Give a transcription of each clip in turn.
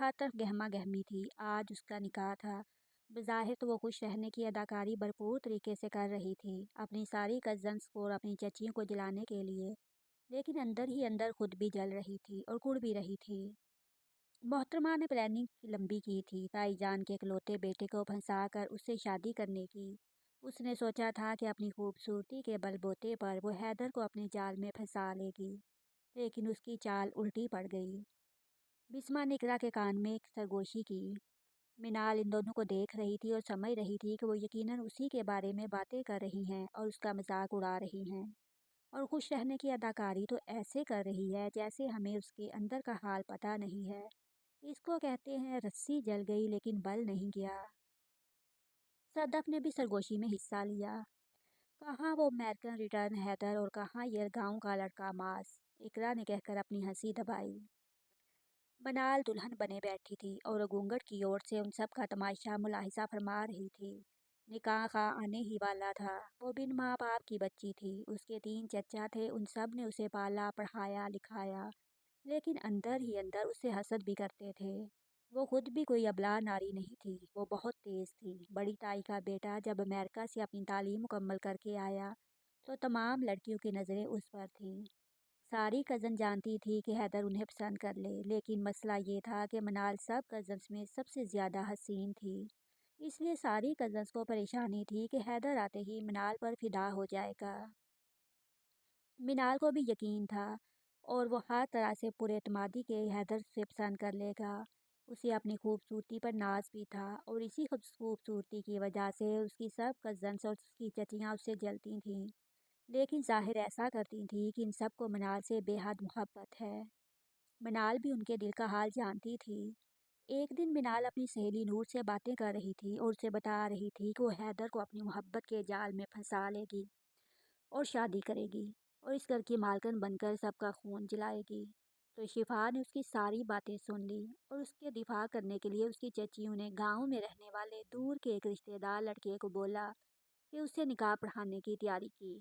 हर तरफ गहमा गहमी थी। आज उसका निकाह था। बज़ाहिर तो वो खुश रहने की अदाकारी भरपूर तरीके से कर रही थी, अपनी सारी कज़न्स को और अपनी चचियों को जलाने के लिए, लेकिन अंदर ही अंदर खुद भी जल रही थी और कुड़ भी रही थी। मोहतरमा ने प्लानिंग लंबी की थी, ताईजान के इकलौते बेटे को फंसा कर उससे शादी करने की। उसने सोचा था कि अपनी खूबसूरती के बलबूते पर वो हैदर को अपने जाल में फंसा लेगी, लेकिन उसकी चाल उल्टी पड़ गई। बिस्मा ने इकरा के कान में एक सरगोशी की। मिनाल इन दोनों को देख रही थी और समझ रही थी कि वो यकीनन उसी के बारे में बातें कर रही हैं और उसका मजाक उड़ा रही हैं। और खुश रहने की अदाकारी तो ऐसे कर रही है जैसे हमें उसके अंदर का हाल पता नहीं है। इसको कहते हैं रस्सी जल गई लेकिन बल नहीं गया। सदफ ने भी सरगोशी में हिस्सा लिया। कहाँ वो अमेरिकन रिटर्न हैदर और कहाँ ये गांव का लड़का मास, इकरा ने कहकर अपनी हंसी दबाई। मनाल दुल्हन बने बैठी थी और घूंघट की ओर से उन सब का तमाशा मुलाहिजा फरमा रही थी। निकाह का आने ही वाला था। वो बिन माँ बाप की बच्ची थी। उसके 3 चचा थे, उन सब ने उसे पाला पढ़ाया लिखाया, लेकिन अंदर ही अंदर उससे हसद भी करते थे। वो खुद भी कोई अबला नारी नहीं थी, वो बहुत तेज़ थी। बड़ी ताई का बेटा जब अमेरिका से अपनी तालीम मुकम्मल करके आया तो तमाम लड़कियों की नज़रें उस पर थीं। सारी कज़न जानती थी कि हैदर उन्हें पसंद कर ले, लेकिन मसला ये था कि मनाल सब कज़न्स में सबसे ज़्यादा हसीन थी। इसलिए सारी कज़न्स को परेशानी थी कि हैदर आते ही मनाल पर फिदा हो जाएगा। मिनाल को भी यकीन था और वो हर तरह से पुरएतमादी के हैदर से पसंद कर लेगा। उसे अपनी खूबसूरती पर नाज भी था और इसी खूबसूरती की वजह से उसकी सब कज़न्स और उसकी चचियाँ उससे जलती थीं, लेकिन ज़ाहिर ऐसा करती थी कि इन सब को मनाल से बेहद मोहब्बत है। मनाल भी उनके दिल का हाल जानती थी। एक दिन मिनाल अपनी सहेली नूर से बातें कर रही थी और उसे बता रही थी कि वो हैदर को अपनी मोहब्बत के जाल में फंसा लेगी और शादी करेगी और इस घर की मालकिन बनकर सबका खून जलाएगी। तो शिफा ने उसकी सारी बातें सुन ली और उसके दिफा करने के लिए उसकी चचियों ने गांव में रहने वाले दूर के एक रिश्तेदार लड़के को बोला कि उससे निकाह पढ़ाने की तैयारी की।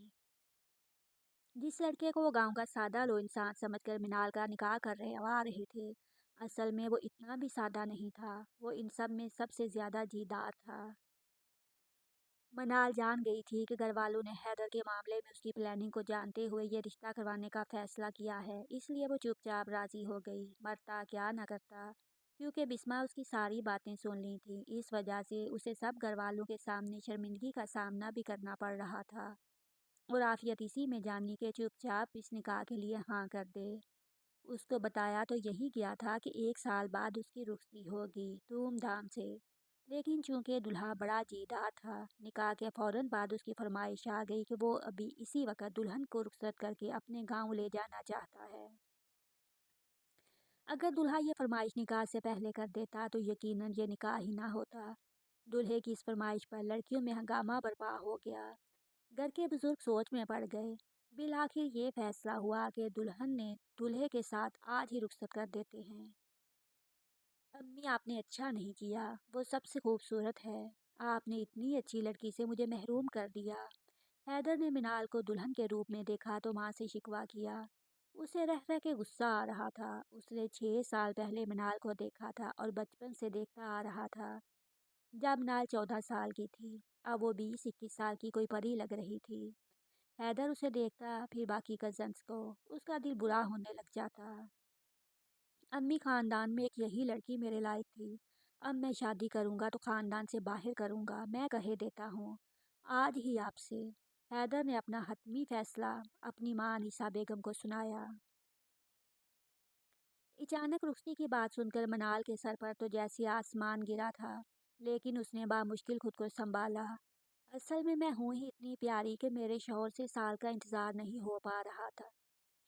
जिस लड़के को वो गांव का सादा लो इंसान समझकर मिनाल का निकाह करवा रहे थे, असल में वो इतना भी सादा नहीं था। वो इन सब में सबसे ज़्यादा दीदार था। मनाल जान गई थी कि घर वालों ने हैदर के मामले में उसकी प्लानिंग को जानते हुए ये रिश्ता करवाने का फैसला किया है, इसलिए वो चुपचाप राजी हो गई, मरता क्या न करता। क्योंकि बिस्मा उसकी सारी बातें सुन ली थी, इस वजह से उसे सब घर वालों के सामने शर्मिंदगी का सामना भी करना पड़ रहा था। और आफियत इसी में जानी के चुपचाप इस निकाह के लिए हाँ कर दे। उसको बताया तो यही गया था कि 1 साल बाद उसकी रुखसती होगी धूमधाम से, लेकिन चूंकि दुल्हा बड़ा जीदा था, निकाह के फौरन बाद उसकी फरमाइश आ गई कि वो अभी इसी वक्त दुल्हन को रुखसत करके अपने गांव ले जाना चाहता है। अगर दुल्हा ये फरमाइश निकाह से पहले कर देता तो यकीनन ये निकाह ही ना होता। दुल्हे की इस फरमाइश पर लड़कियों में हंगामा बर्पा हो गया। घर के बुजुर्ग सोच में पड़ गए। बिल आखिर ये फैसला हुआ कि दुल्हन ने दूल्हे के साथ आज ही रुखसत कर देते हैं। अम्मी, आपने अच्छा नहीं किया, वो सबसे खूबसूरत है। आपने इतनी अच्छी लड़की से मुझे महरूम कर दिया। हैदर ने मिनाल को दुल्हन के रूप में देखा तो माँ से शिकवा किया। उसे रह रह के गुस्सा आ रहा था। उसने 6 साल पहले मिनाल को देखा था और बचपन से देखता आ रहा था जब मिनाल 14 साल की थी। अब वो 20-21 साल की कोई परी लग रही थी। हैदर उसे देखता, फिर बाकी कजन्स को। उसका दिल बुरा होने लग जाता। अम्मी, खानदान में एक यही लड़की मेरे लायक थी। अब मैं शादी करूंगा तो खानदान से बाहर करूंगा, मैं कहे देता हूँ आज ही आपसे। हैदर ने अपना हतमी फैसला अपनी माँ अनीसा बेगम को सुनाया। अचानक रुखसती की बात सुनकर मनाल के सर पर तो जैसे आसमान गिरा था, लेकिन उसने बामुश्किल खुद को संभाला। असल में मैं हूँ ही इतनी प्यारी कि मेरे शौहर से साल का इंतज़ार नहीं हो पा रहा था।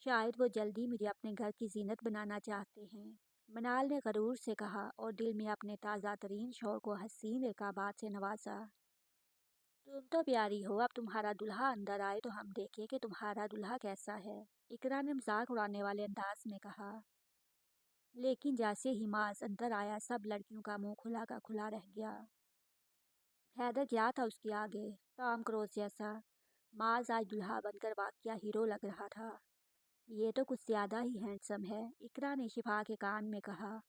शायद वो जल्दी मुझे अपने घर की जीनत बनाना चाहते हैं, मनाल ने गरूर से कहा और दिल में अपने ताज़ा तरीन शौहर को हसीन रकाबात से नवाजा। तुम तो प्यारी हो, अब तुम्हारा दुल्हा अंदर आए तो हम देखें कि तुम्हारा दुल्हा कैसा है, इकरा ने मजाक उड़ाने वाले अंदाज में कहा। लेकिन जैसे ही माज अंदर आया, सब लड़कियों का मुंह खुला का खुला रह गया। हैदर क्या था उसके आगे, टॉम क्रूज जैसा। माज आज दुल्हा बनकर वाकया हीरो लग रहा था। ये तो कुछ ज्यादा ही हैंडसम है, इकरा ने शिफा के कान में कहा।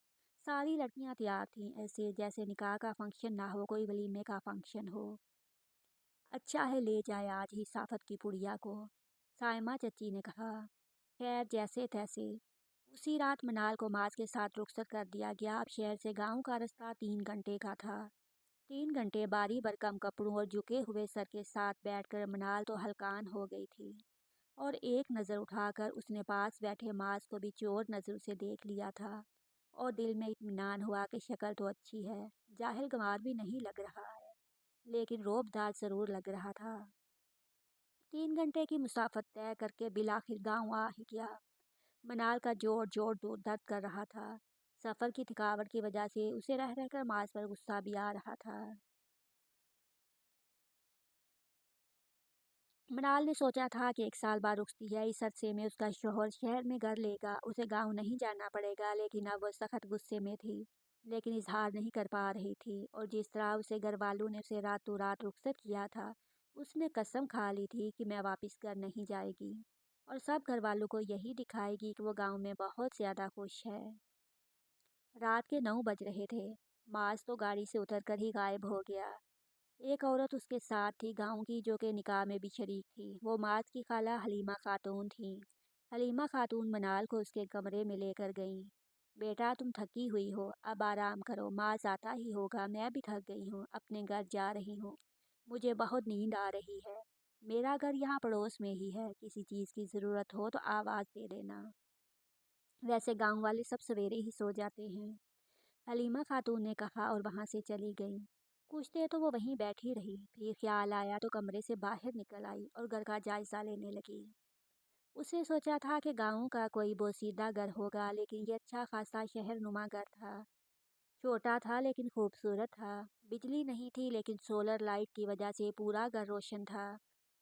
सारी लड़कियां तैयार थीं, ऐसे जैसे निकाह का फंक्शन ना हो, कोई वलीमे का फंक्शन हो। अच्छा है ले जाए आज ही साफत की पुड़िया को, साइमा चची ने कहा। खैर जैसे तैसे उसी रात मनाल को माज के साथ रुखसत कर दिया गया। अब शहर से गांव का रास्ता 3 घंटे का था। 3 घंटे बारी भरकम कपड़ों और झुके हुए सर के साथ बैठकर मनाल तो हलकान हो गई थी। और एक नज़र उठाकर उसने पास बैठे माज को भी चोर नज़र से देख लिया था। और दिल में इत्मीनान हुआ कि शक्ल तो अच्छी है, जाहिल गंवार भी नहीं लग रहा है, लेकिन रोबदार जरूर लग रहा था। 3 घंटे की मुसाफत तय करके बिलाखिर गांव आ ही गया। मनाल का जोर जोर दो दर्द कर रहा था। सफ़र की थकावट की वजह से उसे रह रहकर माज पर गुस्सा भी आ रहा था। मनाल ने सोचा था कि 1 साल बाद रुकती है, इस अरसे में उसका शोहर शहर में घर लेगा, उसे गांव नहीं जाना पड़ेगा। लेकिन अब वो सख्त गुस्से में थी, लेकिन इजहार नहीं कर पा रही थी। और जिस तरह उसे घर वालों ने उसे रातों रात रुखसत किया था, उसने कसम खा ली थी कि मैं वापस घर नहीं जाएगी। और सब घर वालों को यही दिखाएगी कि वो गांव में बहुत ज़्यादा खुश है। रात के 9 बज रहे थे। माज तो गाड़ी से उतरकर ही गायब हो गया। एक औरत उसके साथ थी गांव की, जो कि निकाह में भी शरीक थी। वो माज की खाला हलीमा खातून थी। हलीमा खातून मनाल को उसके कमरे में लेकर गईं। बेटा तुम थकी हुई हो, अब आराम करो, माज आता ही होगा, मैं भी थक गई हूँ, अपने घर जा रही हूँ, मुझे बहुत नींद आ रही है। मेरा घर यहाँ पड़ोस में ही है, किसी चीज़ की ज़रूरत हो तो आवाज़ दे देना। वैसे गांव वाले सब सवेरे ही सो जाते हैं, हलीमा खातून ने कहा और वहाँ से चली गई। कुछ देर तो वो वहीं बैठी रही, फिर ख्याल आया तो कमरे से बाहर निकल आई और घर का जायजा लेने लगी। उसने सोचा था कि गांव का कोई बोसीदा घर होगा, लेकिन ये अच्छा खासा शहर नुमा घर था। छोटा था लेकिन खूबसूरत था। बिजली नहीं थी, लेकिन सोलर लाइट की वजह से पूरा घर रोशन था।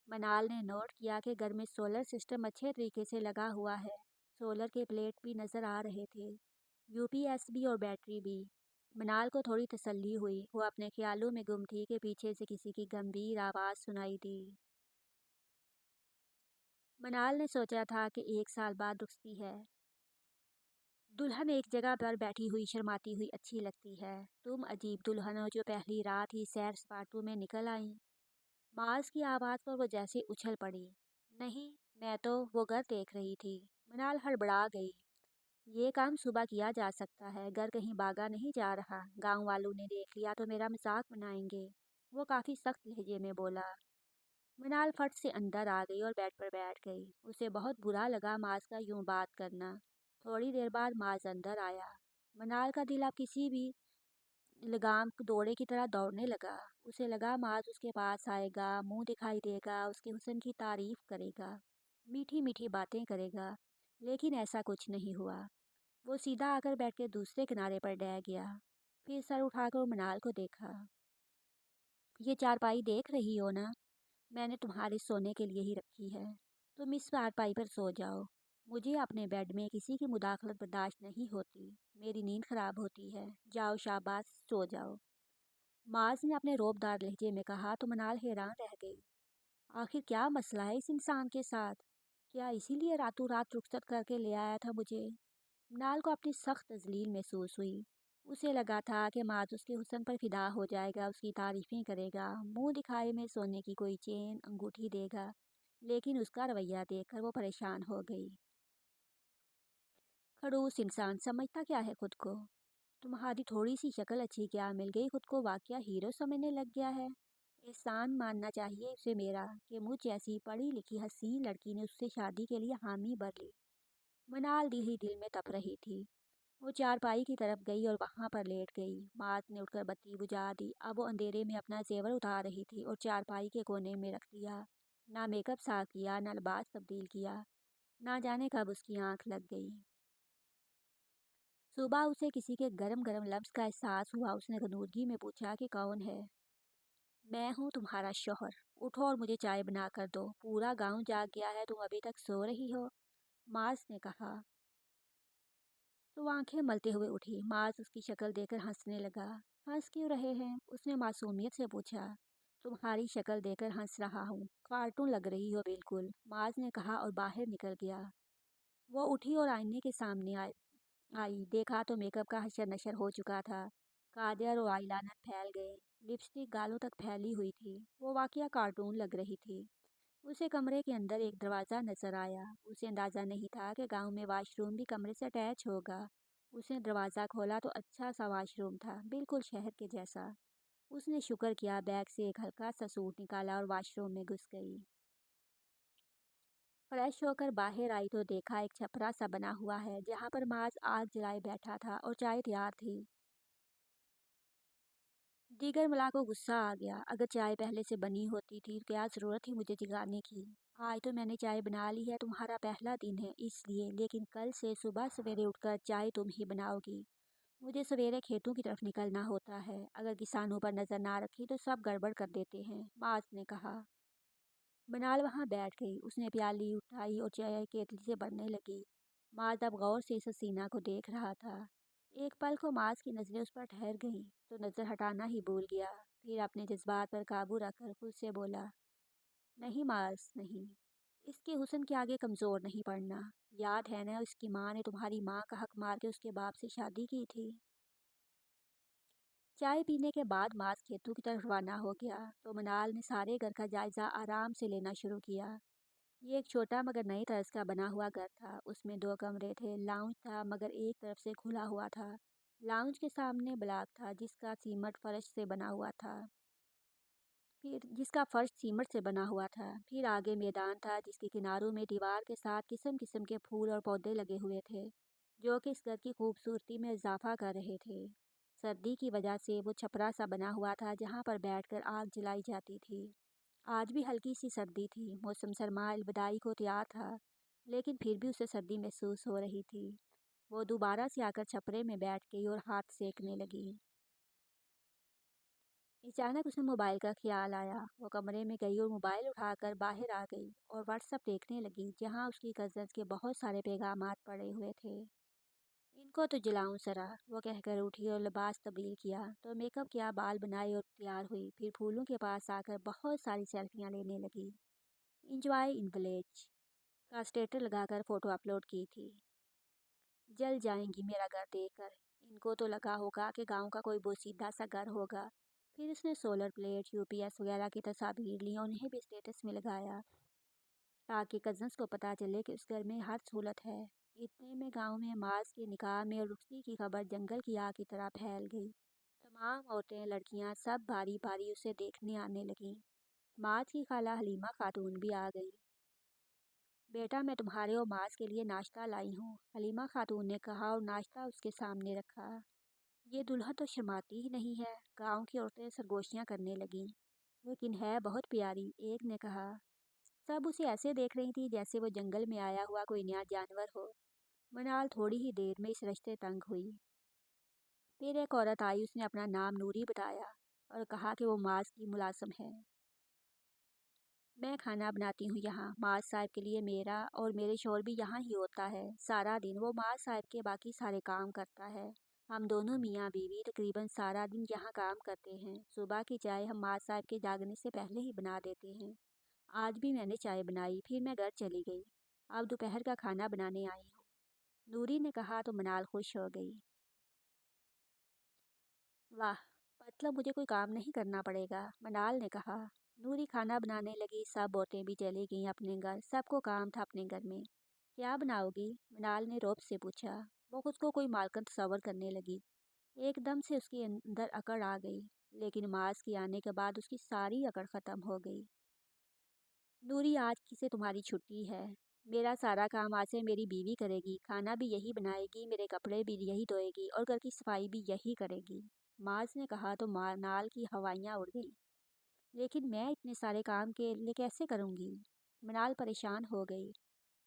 मनाल ने नोट किया कि घर में सोलर सिस्टम अच्छे तरीके से लगा हुआ है। सोलर के प्लेट भी नज़र आ रहे थे, यूपीएस भी और बैटरी भी। मनाल को थोड़ी तसल्ली हुई। वो अपने ख्यालों में गुम थी कि पीछे से किसी की गंभीर आवाज़ सुनाई दी। मनाल ने सोचा था कि 1 साल बाद रुकती है। दुल्हन एक जगह पर बैठी हुई शर्माती हुई अच्छी लगती है। तुम अजीब दुल्हन हो जो पहली रात ही सैर सपाटू में निकल आई। मार्स की आवाज़ पर वो जैसे उछल पड़ी। नहीं, मैं तो वो घर देख रही थी। मनाल हड़बड़ा गई। ये काम सुबह किया जा सकता है, घर कहीं भागा नहीं जा रहा। गांव वालों ने देख लिया तो मेरा मजाक बनाएंगे, वो काफ़ी सख्त लहजे में बोला। मनाल फट से अंदर आ गई और बेड पर बैठ गई। उसे बहुत बुरा लगा माज का यूं बात करना। थोड़ी देर बाद माज अंदर आया। मनाल का दिल अब किसी भी लगाम दौड़े की तरह दौड़ने लगा। उसे लगा माज उसके पास आएगा, मुंह दिखाई देगा, उसके हुस्न की तारीफ करेगा, मीठी मीठी बातें करेगा। लेकिन ऐसा कुछ नहीं हुआ। वो सीधा आकर बैठ के दूसरे किनारे पर डह गया। फिर सर उठाकर मनाल को देखा। ये चारपाई देख रही हो ना, मैंने तुम्हारे सोने के लिए ही रखी है। तुम इस चारपाई पर सो जाओ। मुझे अपने बेड में किसी की मुदाखलत बर्दाश्त नहीं होती, मेरी नींद खराब होती है। जाओ शाबाश, सो जाओ। माज ने अपने रोबदार लहजे में कहा तो मनाल हैरान रह गई। आखिर क्या मसला है इस इंसान के साथ? क्या इसीलिए रातों रात रुखसत करके ले आया था मुझे? मनाल को अपनी सख्त तजलील महसूस हुई। उसे लगा था कि माज उसके हुस्न पर फिदा हो जाएगा, उसकी तारीफें करेगा, मुंह दिखाए में सोने की कोई चेन अंगूठी देगा। लेकिन उसका रवैया देखकर वो परेशान हो गई। खड़ूस इंसान, समझता क्या है खुद को? तुम्हारी थोड़ी सी शक्ल अच्छी क्या मिल गई, खुद को वाकया हीरो समझने लग गया है। एहसान मानना चाहिए उसे मेरा कि मुझ जैसी पढ़ी लिखी हसीन लड़की ने उससे शादी के लिए हामी भर ली। मनाल दिल ही दिल में तप रही थी। वो चारपाई की तरफ गई और वहां पर लेट गई। मात ने उठकर बत्ती बुझा दी। अब वो अंधेरे में अपना जेवर उतार रही थी और चारपाई के कोने में रख दिया। ना मेकअप साफ किया, ना लिबास तब्दील किया। ना जाने कब उसकी आंख लग गई। सुबह उसे किसी के गरम गरम लफ्ज का एहसास हुआ। उसने गनूरगी में पूछा कि कौन है। मैं हूँ तुम्हारा शौहर, उठो और मुझे चाय बना कर दो, पूरा गांव जाग गया है, तुम अभी तक सो रही हो। माज ने कहा। तो आंखें मलते हुए उठी। माज उसकी शक्ल देखकर हंसने लगा। हंस क्यों रहे हैं? उसने मासूमियत से पूछा। तुम्हारी शक्ल देखकर हंस रहा हूँ, कार्टून लग रही हो बिल्कुल, माज ने कहा और बाहर निकल गया। वो उठी और आईने के सामने आई। आई, देखा तो मेकअप का हशर नशर हो चुका था। काजल और आईलाइनर फैल गए। लिपस्टिक गालों तक फैली हुई थी। वो वाकया कार्टून लग रही थी। उसे कमरे के अंदर एक दरवाज़ा नजर आया। उसे अंदाज़ा नहीं था कि गांव में वाशरूम भी कमरे से अटैच होगा। उसने दरवाज़ा खोला तो अच्छा सा वाशरूम था, बिल्कुल शहर के जैसा। उसने शुक्र किया, बैग से एक हल्का सा सूट निकाला और वाशरूम में घुस गई। फ्रेश होकर बाहर आई तो देखा एक छपरा सा बना हुआ है जहाँ पर माज आग जलाए बैठा था और चाय तैयार थी। दीगर मला को गुस्सा आ गया। अगर चाय पहले से बनी होती थी तो क्या ज़रूरत थी मुझे जगाने की। आज तो मैंने चाय बना ली है, तुम्हारा पहला दिन है इसलिए, लेकिन कल से सुबह सवेरे उठकर चाय तुम ही बनाओगी। मुझे सवेरे खेतों की तरफ निकलना होता है। अगर किसानों पर नज़र ना रखी तो सब गड़बड़ कर देते हैं, माज ने कहा। मनाल वहां बैठ गई। उसने प्याली उठाई और चाय केतली से बढ़ने लगी। माज अब गौर से इस हसीना को देख रहा था। एक पल को माज की नज़रें उस पर ठहर गईं तो नज़र हटाना ही भूल गया। फिर अपने जज्बात पर काबू रखकर खुद से बोला, नहीं माज नहीं, इसके हुस्न के आगे कमज़ोर नहीं पड़ना। याद है ना, उसकी माँ ने तुम्हारी माँ का हक मार के उसके बाप से शादी की थी। चाय पीने के बाद माज खेतों की तरफ रवाना हो गया तो मनाल ने सारे घर का जायजा आराम से लेना शुरू किया। ये एक छोटा मगर नई तर्ज का बना हुआ घर था। उसमें दो कमरे थे। लाउंज था मगर एक तरफ से खुला हुआ था। लाउंज के सामने ब्लॉक था जिसका सीमट फर्श से बना हुआ था। फिर जिसका फर्श सीमट से बना हुआ था। फिर आगे मैदान था जिसके किनारों में दीवार के साथ किस्म किस्म के फूल और पौधे लगे हुए थे, जो कि इस घर की खूबसूरती में इजाफा कर रहे थे। सर्दी की वजह से वो छपरा सा बना हुआ था जहाँ पर बैठकर आग जलाई जाती थी। आज भी हल्की सी सर्दी थी। मौसम सरमा अलविदाई को तैयार था, लेकिन फिर भी उसे सर्दी महसूस हो रही थी। वो दोबारा से आकर छपरे में बैठ गई और हाथ सेकने लगी। अचानक उसे मोबाइल का ख्याल आया। वो कमरे में गई और मोबाइल उठाकर बाहर आ गई और व्हाट्सएप देखने लगी जहाँ उसकी कज़न्स के बहुत सारे पैगामात पड़े हुए थे। इनको तो जलाऊं सरा, वो कहकर उठी और लिबास तब्दील किया तो मेकअप किया, बाल बनाए और तैयार हुई। फिर फूलों के पास आकर बहुत सारी सेल्फियाँ लेने लगी। इंजॉय इन विलेज का स्टेटस लगाकर फ़ोटो अपलोड की थी। जल जाएंगी मेरा घर देखकर। इनको तो लगा होगा कि गांव का कोई बोसीधा सा घर होगा। फिर उसने सोलर प्लेट, यूपीएस वगैरह की तस्वीर ली और उन्हें भी स्टेटस में लगाया ताकि कज़न्स को पता चले कि उस घर में हर सहूलत है। इतने में गांव में माज के निकाह में रुखती की खबर जंगल की आग की तरह फैल गई। तमाम औरतें, लड़कियां सब बारी बारी उसे देखने आने लगीं। माज की खाला हलीमा खातून भी आ गई। बेटा, मैं तुम्हारे और माज के लिए नाश्ता लाई हूँ, हलीमा खातून ने कहा और नाश्ता उसके सामने रखा। ये दुल्हन तो शर्माती ही नहीं है, गांव की औरतें सरगोशियां करने लगीं। लेकिन है बहुत प्यारी, एक ने कहा। सब उसे ऐसे देख रही थी जैसे वो जंगल में आया हुआ कोई नया जानवर हो। मनाल थोड़ी ही देर में इस रिश्ते तंग हुई। फिर एक औरत आई। उसने अपना नाम नूरी बताया और कहा कि वो माज की मुलाजिम है। मैं खाना बनाती हूँ यहाँ माज साहब के लिए। मेरा और मेरे शोहर भी यहाँ ही होता है सारा दिन। वो माज साहब के बाकी सारे काम करता है। हम दोनों मियाँ बीवी तकरीबन सारा दिन यहाँ काम करते हैं। सुबह की चाय हम माज साहब के जागने से पहले ही बना देते हैं। आज भी मैंने चाय बनाई, फिर मैं घर चली गई। अब दोपहर का खाना बनाने आई हूँ, नूरी ने कहा तो मनाल खुश हो गई। वाह, मतलब मुझे कोई काम नहीं करना पड़ेगा, मनाल ने कहा। नूरी खाना बनाने लगी। सब औरतें भी चली गईं अपने घर। सबको काम था अपने घर में। क्या बनाओगी, मनाल ने रौब से पूछा। वो खुद को कोई मालकिन तस्वर करने लगी। एकदम से उसके अंदर अकड़ आ गई, लेकिन माज के आने के बाद उसकी सारी अकड़ ख़त्म हो गई। नूरी, आज की से तुम्हारी छुट्टी है। मेरा सारा काम आज से मेरी बीवी करेगी। खाना भी यही बनाएगी, मेरे कपड़े भी यही धोएगी और घर की सफाई भी यही करेगी। माज ने कहा तो नाल की हवाइयाँ उड़ गईं। लेकिन मैं इतने सारे काम के लिए कैसे करूँगी। मनाल परेशान हो गई।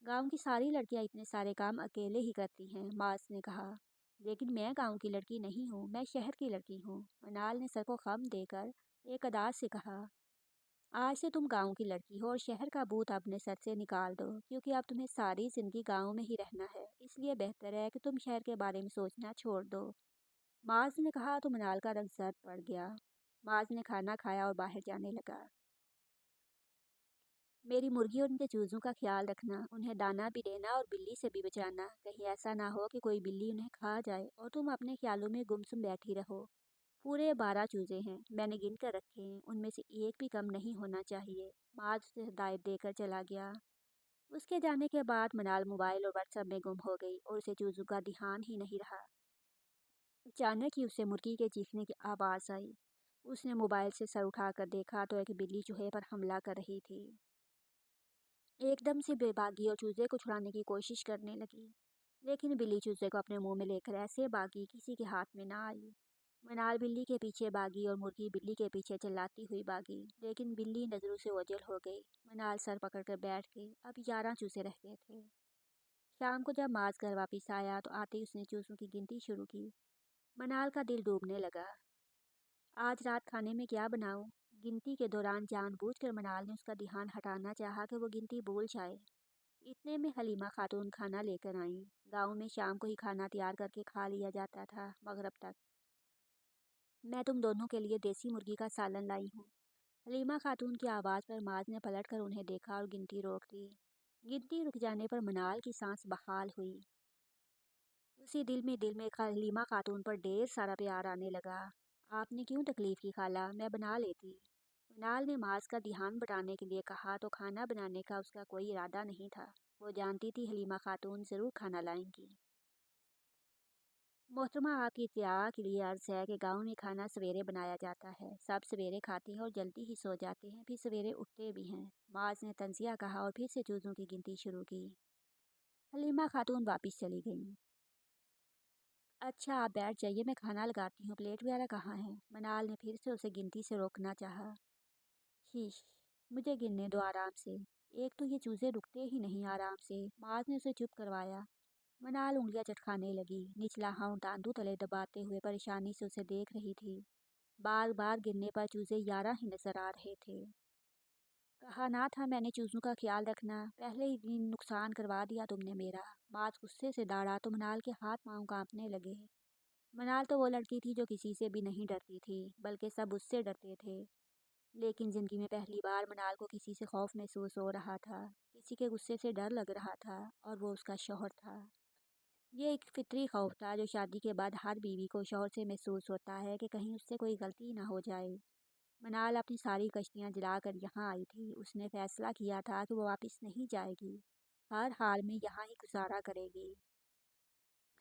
गांव की सारी लड़कियां इतने सारे काम अकेले ही करती हैं, माज ने कहा। लेकिन मैं गांव की लड़की नहीं हूँ, मैं शहर की लड़की हूँ, मनाल ने सर को खम देकर एक अदा से कहा। आज से तुम गांव की लड़की हो और शहर का भूत अपने सर से निकाल दो, क्योंकि अब तुम्हें सारी जिंदगी गांव में ही रहना है। इसलिए बेहतर है कि तुम शहर के बारे में सोचना छोड़ दो। माज ने कहा तो मनाल का रंग जर्द पड़ गया। माज ने खाना खाया और बाहर जाने लगा। मेरी मुर्गी और उनके चूज़ों का ख्याल रखना, उन्हें दाना भी देना और बिल्ली से भी बचाना। कहीं ऐसा ना हो कि कोई बिल्ली उन्हें खा जाए और तुम अपने ख्यालों में गुमसुम बैठी रहो। पूरे 12 चूजे हैं, मैंने गिन कर रखे हैं, उनमें से एक भी कम नहीं होना चाहिए। माज उसे हिदायत देकर चला गया। उसके जाने के बाद मनाल मोबाइल और व्हाट्सएप में गुम हो गई और उसे चूजों का ध्यान ही नहीं रहा। अचानक ही उसे मुर्गी के चीखने की आवाज़ आई। उसने मोबाइल से सर उठाकर देखा तो एक बिल्ली चूहे पर हमला कर रही थी। एकदम से बेबागी और चूजे को छुड़ाने की कोशिश करने लगी, लेकिन बिल्ली चूजे को अपने मुंह में लेकर ऐसे भागी किसी के हाथ में ना आई। मनाल बिल्ली के पीछे भागी और मुर्गी बिल्ली के पीछे चिल्लाती हुई भागी, लेकिन बिल्ली नजरों से ओझल हो गई। मनाल सर पकड़कर बैठ गई। अब 11 चूजे रह गए थे। शाम को जब माज घर वापिस आया तो आते ही उसने चूजों की गिनती शुरू की। मनाल का दिल डूबने लगा। आज रात खाने में क्या बनाऊं? गिनती के दौरान जानबूझकर मनाल ने उसका ध्यान हटाना चाहा कि वो गिनती भूल जाए। इतने में हलीमा खातून खाना लेकर आईं। गांव में शाम को ही खाना तैयार करके खा लिया जाता था, मगरब तक। मैं तुम दोनों के लिए देसी मुर्गी का सालन लाई हूँ। हलीमा खातून की आवाज़ पर माज ने पलटकर उन्हें देखा और गिनती रोक दी। गिनती रुक जाने पर मनाल की सांस बहाल हुई। उसी दिल में हलीमा खातून पर ढेर सारा प्यार आने लगा। आपने क्यों तकलीफ की खाला, मैं बना लेती। मनाल ने माज का ध्यान बटाने के लिए कहा तो खाना बनाने का उसका कोई इरादा नहीं था। वो जानती थी हलीमा खातून ज़रूर खाना लाएंगी। मोहतरमा, आपकी इत्तला के लिए अर्ज़ है कि गांव में खाना सवेरे बनाया जाता है। सब सवेरे खाते हैं और जल्दी ही सो जाते हैं, फिर सवेरे उठते भी हैं। माज ने तंजिया कहा और फिर से चूज़ों की गिनती शुरू की। हलीमा खातून वापस चली गईं। अच्छा, आप बैठ जाइए, मैं खाना लगाती हूँ। प्लेट वगैरह कहाँ है? मनाल ने फिर से उसे गिनती से रोकना चाहा। शीश, मुझे गिनने दो आराम से। एक तो ये चूज़े रुकते ही नहीं आराम से। माज ने उसे चुप करवाया। मनाल उंगलियां चटखाने लगी। निचला हाथ दांतों तले दबाते हुए परेशानी से उसे देख रही थी। बार बार गिरने पर चूजे 11 ही नजर आ रहे थे। कहा ना था मैंने चूजों का ख्याल रखना, पहले ही दिन नुकसान करवा दिया तुमने मेरा। बात गुस्से से दाड़ा तो मनाल के हाथ पांव कांपने लगे। मनाल तो वो लड़की थी जो किसी से भी नहीं डरती थी, बल्कि सब उससे डरते थे। लेकिन जिंदगी में पहली बार मनाल को किसी से खौफ महसूस हो रहा था। किसी के गुस्से से डर लग रहा था, और वो उसका शौहर था। ये एक फितरी खौफ था जो शादी के बाद हर बीवी को शौहर से महसूस होता है कि कहीं उससे कोई गलती ना हो जाए। मनाल अपनी सारी कश्तियाँ जलाकर यहाँ आई थी। उसने फैसला किया था कि वो वापस नहीं जाएगी, हर हाल में यहाँ ही गुजारा करेगी।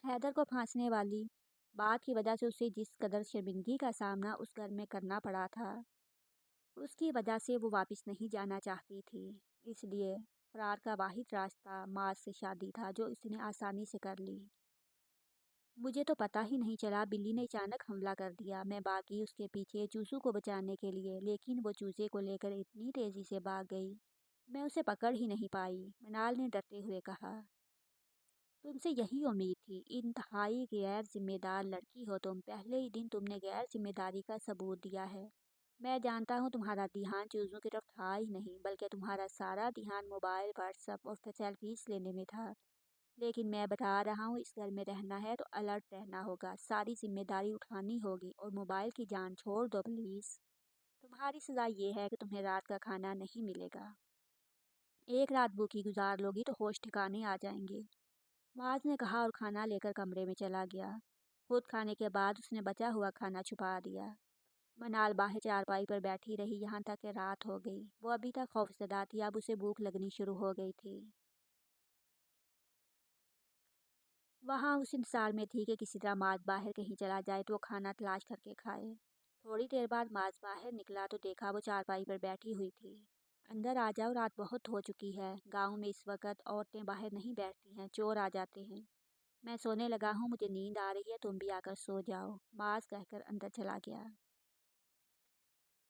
हैदर को फांसने वाली बात की वजह से उसे जिस कदर शर्मिंदगी का सामना उस घर में करना पड़ा था, उसकी वजह से वो वापस नहीं जाना चाहती थी। इसलिए फरार का वाहिद रास्ता माज से शादी था, जो उसने आसानी से कर ली। मुझे तो पता ही नहीं चला, बिल्ली ने अचानक हमला कर दिया। मैं भागी उसके पीछे चूसू को बचाने के लिए, लेकिन वो चूजे को लेकर इतनी तेजी से भाग गई, मैं उसे पकड़ ही नहीं पाई। मनाल ने डरते हुए कहा। तुमसे यही उम्मीद थी, इंतहाई गैर जिम्मेदार लड़की हो तुम। पहले ही दिन तुमने गैर जिम्मेदारी का सबूत दिया है। मैं जानता हूँ तुम्हारा ध्यान चूजों की तरफ था ही नहीं, बल्कि तुम्हारा सारा ध्यान मोबाइल, व्हाट्सएप और सेल्फीज लेने में था। लेकिन मैं बता रहा हूँ, इस घर में रहना है तो अलर्ट रहना होगा, सारी जिम्मेदारी उठानी होगी, और मोबाइल की जान छोड़ दो प्लीज़। तुम्हारी सज़ा ये है कि तुम्हें रात का खाना नहीं मिलेगा। एक रात भूखी गुजार लोगी तो होश ठिकाने आ जाएंगे। माज ने कहा और खाना लेकर कमरे में चला गया। खुद खाने के बाद उसने बचा हुआ खाना छुपा दिया। मनाल बाहर चारपाई पर बैठी रही यहाँ तक कि रात हो गई। वो अभी तक खौफजदा थी, अब उसे भूख लगनी शुरू हो गई थी। वहाँ उस इंतजार में थी कि किसी तरह माज बाहर कहीं चला जाए तो वो खाना तलाश करके खाए। थोड़ी देर बाद माज बाहर निकला तो देखा वो चारपाई पर बैठी हुई थी। अंदर आ जाओ, रात बहुत हो चुकी है। गांव में इस वक्त औरतें बाहर नहीं बैठती हैं, चोर आ जाते हैं। मैं सोने लगा हूँ, मुझे नींद आ रही है, तुम भी आकर सो जाओ, माज कहकर अंदर चला गया।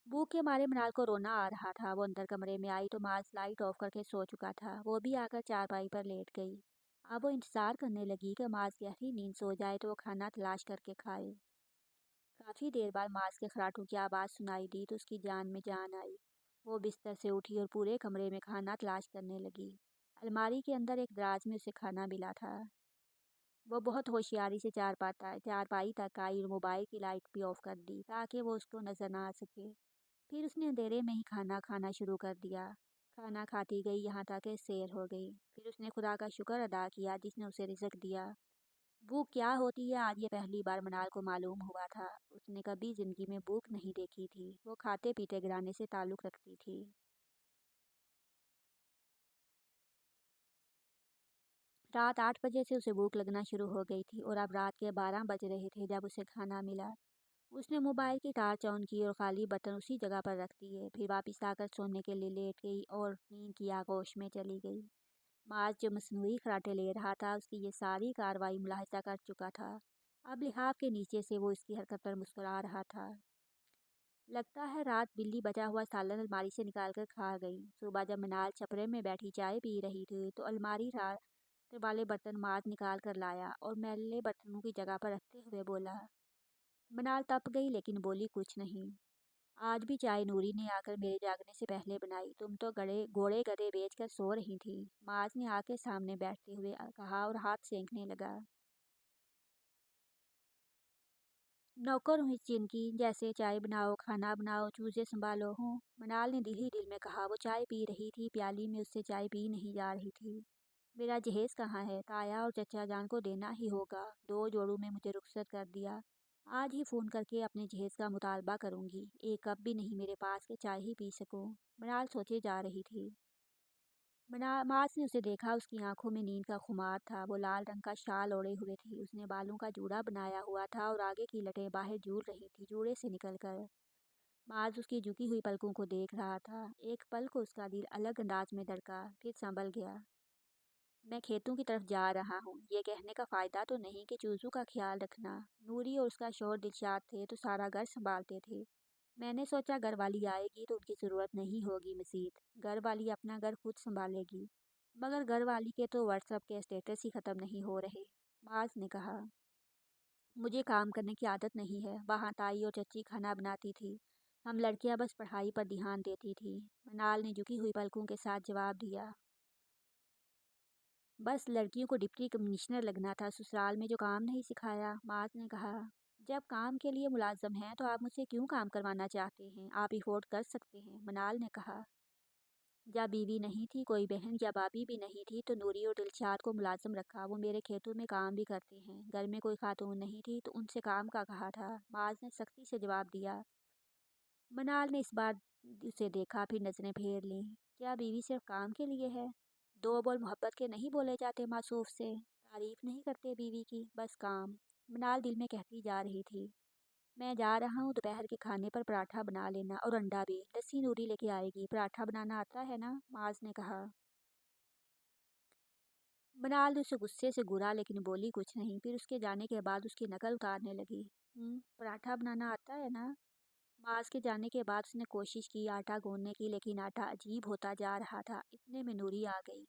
भूख के मारे मनाल को रोना आ रहा था। वो अंदर कमरे में आई तो माज लाइट ऑफ करके सो चुका था। वो भी आकर चारपाई पर लेट गई। अब वो इंतजार करने लगी कि माज गहरी नींद सो जाए तो वो खाना तलाश करके खाए। काफ़ी देर बाद माज के खराटों की आवाज़ सुनाई दी तो उसकी जान में जान आई। वो बिस्तर से उठी और पूरे कमरे में खाना तलाश करने लगी। अलमारी के अंदर एक दराज में उसे खाना मिला था। वो बहुत होशियारी से चारपाई तक आई और मोबाइल की लाइट भी ऑफ कर दी ताकि वो उसको नज़र ना आ सके। फिर उसने अंधेरे में ही खाना खाना शुरू कर दिया। खाना खाती गई यहाँ तक कि सैर हो गई। फिर उसने खुदा का शुक्र अदा किया जिसने उसे रिज़्क दिया। भूख क्या होती है आज ये पहली बार मनाल को मालूम हुआ था। उसने कभी ज़िंदगी में भूख नहीं देखी थी। वो खाते पीते गिराने से ताल्लुक़ रखती थी। रात 8 बजे से उसे भूख लगना शुरू हो गई थी और अब रात के 12 बज रहे थे जब उसे खाना मिला। उसने मोबाइल की टार्च ऑन की और खाली बटन उसी जगह पर रख दिए। फिर वापस आकर सोने के लिए लेट गई और नींद की आगोश में चली गई। मार्च जो मसनूई खराटे ले रहा था उसकी ये सारी कार्रवाई मुलाहिजा कर चुका था। अब लिहाफ के नीचे से वो इसकी हरकत पर मुस्कुरा रहा था। लगता है रात बिल्ली बचा हुआ सालन अलमारी से निकाल कर खा गई। सुबह जब मनाल छपरे में बैठी चाय पी रही थी तो अलमारी रात वाले बर्तन माज निकाल कर लाया और मैले बर्तनों की जगह पर रखते हुए बोला। मनाल तप गई लेकिन बोली कुछ नहीं। आज भी चाय नूरी ने आकर मेरे जागने से पहले बनाई। तुम तो गड़े घोड़े गधे बेचकर सो रही थी। माज ने आके सामने बैठते हुए कहा और हाथ सेंकने लगा। नौकर हूँ इस जिन की, जैसे चाय बनाओ खाना बनाओ चूजे संभालो हूँ। मनाल ने दिल ही दिल में कहा। वो चाय पी रही थी, प्याली में उससे चाय पी नहीं जा रही थी। मेरा जहेज कहाँ है? ताया और चचा जान को देना ही होगा। 2 जोड़ों में मुझे रुखसत कर दिया। आज ही फ़ोन करके अपने जहेज का मुतालबा करूँगी। एक कप भी नहीं मेरे पास कि चाय ही पी सकूँ। मनाल सोचे जा रही थी। मास ने उसे देखा। उसकी आंखों में नींद का खुमार था। वो लाल रंग का शाल ओढ़े हुए थी। उसने बालों का जूड़ा बनाया हुआ था और आगे की लटें बाहर झूल रही थी जूड़े से निकलकर। माज उसकी झुकी हुई पलकों को देख रहा था। एक पल को उसका दिल अलग अंदाज में धड़का, फिर संभल गया। मैं खेतों की तरफ जा रहा हूँ। ये कहने का फ़ायदा तो नहीं कि चूज़ों का ख्याल रखना। नूरी और उसका शौहर दिलशाद थे तो सारा घर संभालते थे। मैंने सोचा घर वाली आएगी तो उनकी ज़रूरत नहीं होगी मज़ीद। घर वाली अपना घर खुद संभालेगी। मगर घर वाली के तो व्हाट्सएप के स्टेटस ही ख़त्म नहीं हो रहे। माज ने कहा। मुझे काम करने की आदत नहीं है। वहाँ ताई और चची खाना बनाती थी। हम लड़कियां बस पढ़ाई पर ध्यान देती थी। मनाल ने झुकी हुई पलकों के साथ जवाब दिया। बस लड़कियों को डिप्टी कमिश्नर लगना था, ससुराल में जो काम नहीं सिखाया। माज ने कहा। जब काम के लिए मुलाजम हैं तो आप मुझसे क्यों काम करवाना चाहते हैं? आप अफोर्ड कर सकते हैं, मनाल ने कहा। जब बीवी नहीं थी, कोई बहन या भाभी भी नहीं थी तो नूरी और दिलशाद को मुलाजम रखा। वो मेरे खेतों में काम भी करते हैं। घर में कोई खातून नहीं थी तो उनसे काम का कहा था, माज ने सख्ती से जवाब दिया। मनाल ने इस बार उसे देखा, फिर नजरें फेर लीं। क्या बीवी सिर्फ काम के लिए है? 2 बोल मोहब्बत के नहीं बोले जाते मासूफ से? तारीफ नहीं करते बीवी की, बस काम। मनाल दिल में कहती जा रही थी। मैं जा रहा हूँ, दोपहर के खाने पर पराठा बना लेना और अंडा भी। लस्सी नूरी लेके आएगी। पराठा बनाना आता है ना? माज ने कहा। मनाल ने उसे गुस्से से घूरा लेकिन बोली कुछ नहीं। फिर उसके जाने के बाद उसकी नकल उतारने लगी। पराठा बनाना आता है ना? माज के जाने के बाद उसने कोशिश की आटा गूंदने की, लेकिन आटा अजीब होता जा रहा था। इतने में नूरी आ गई।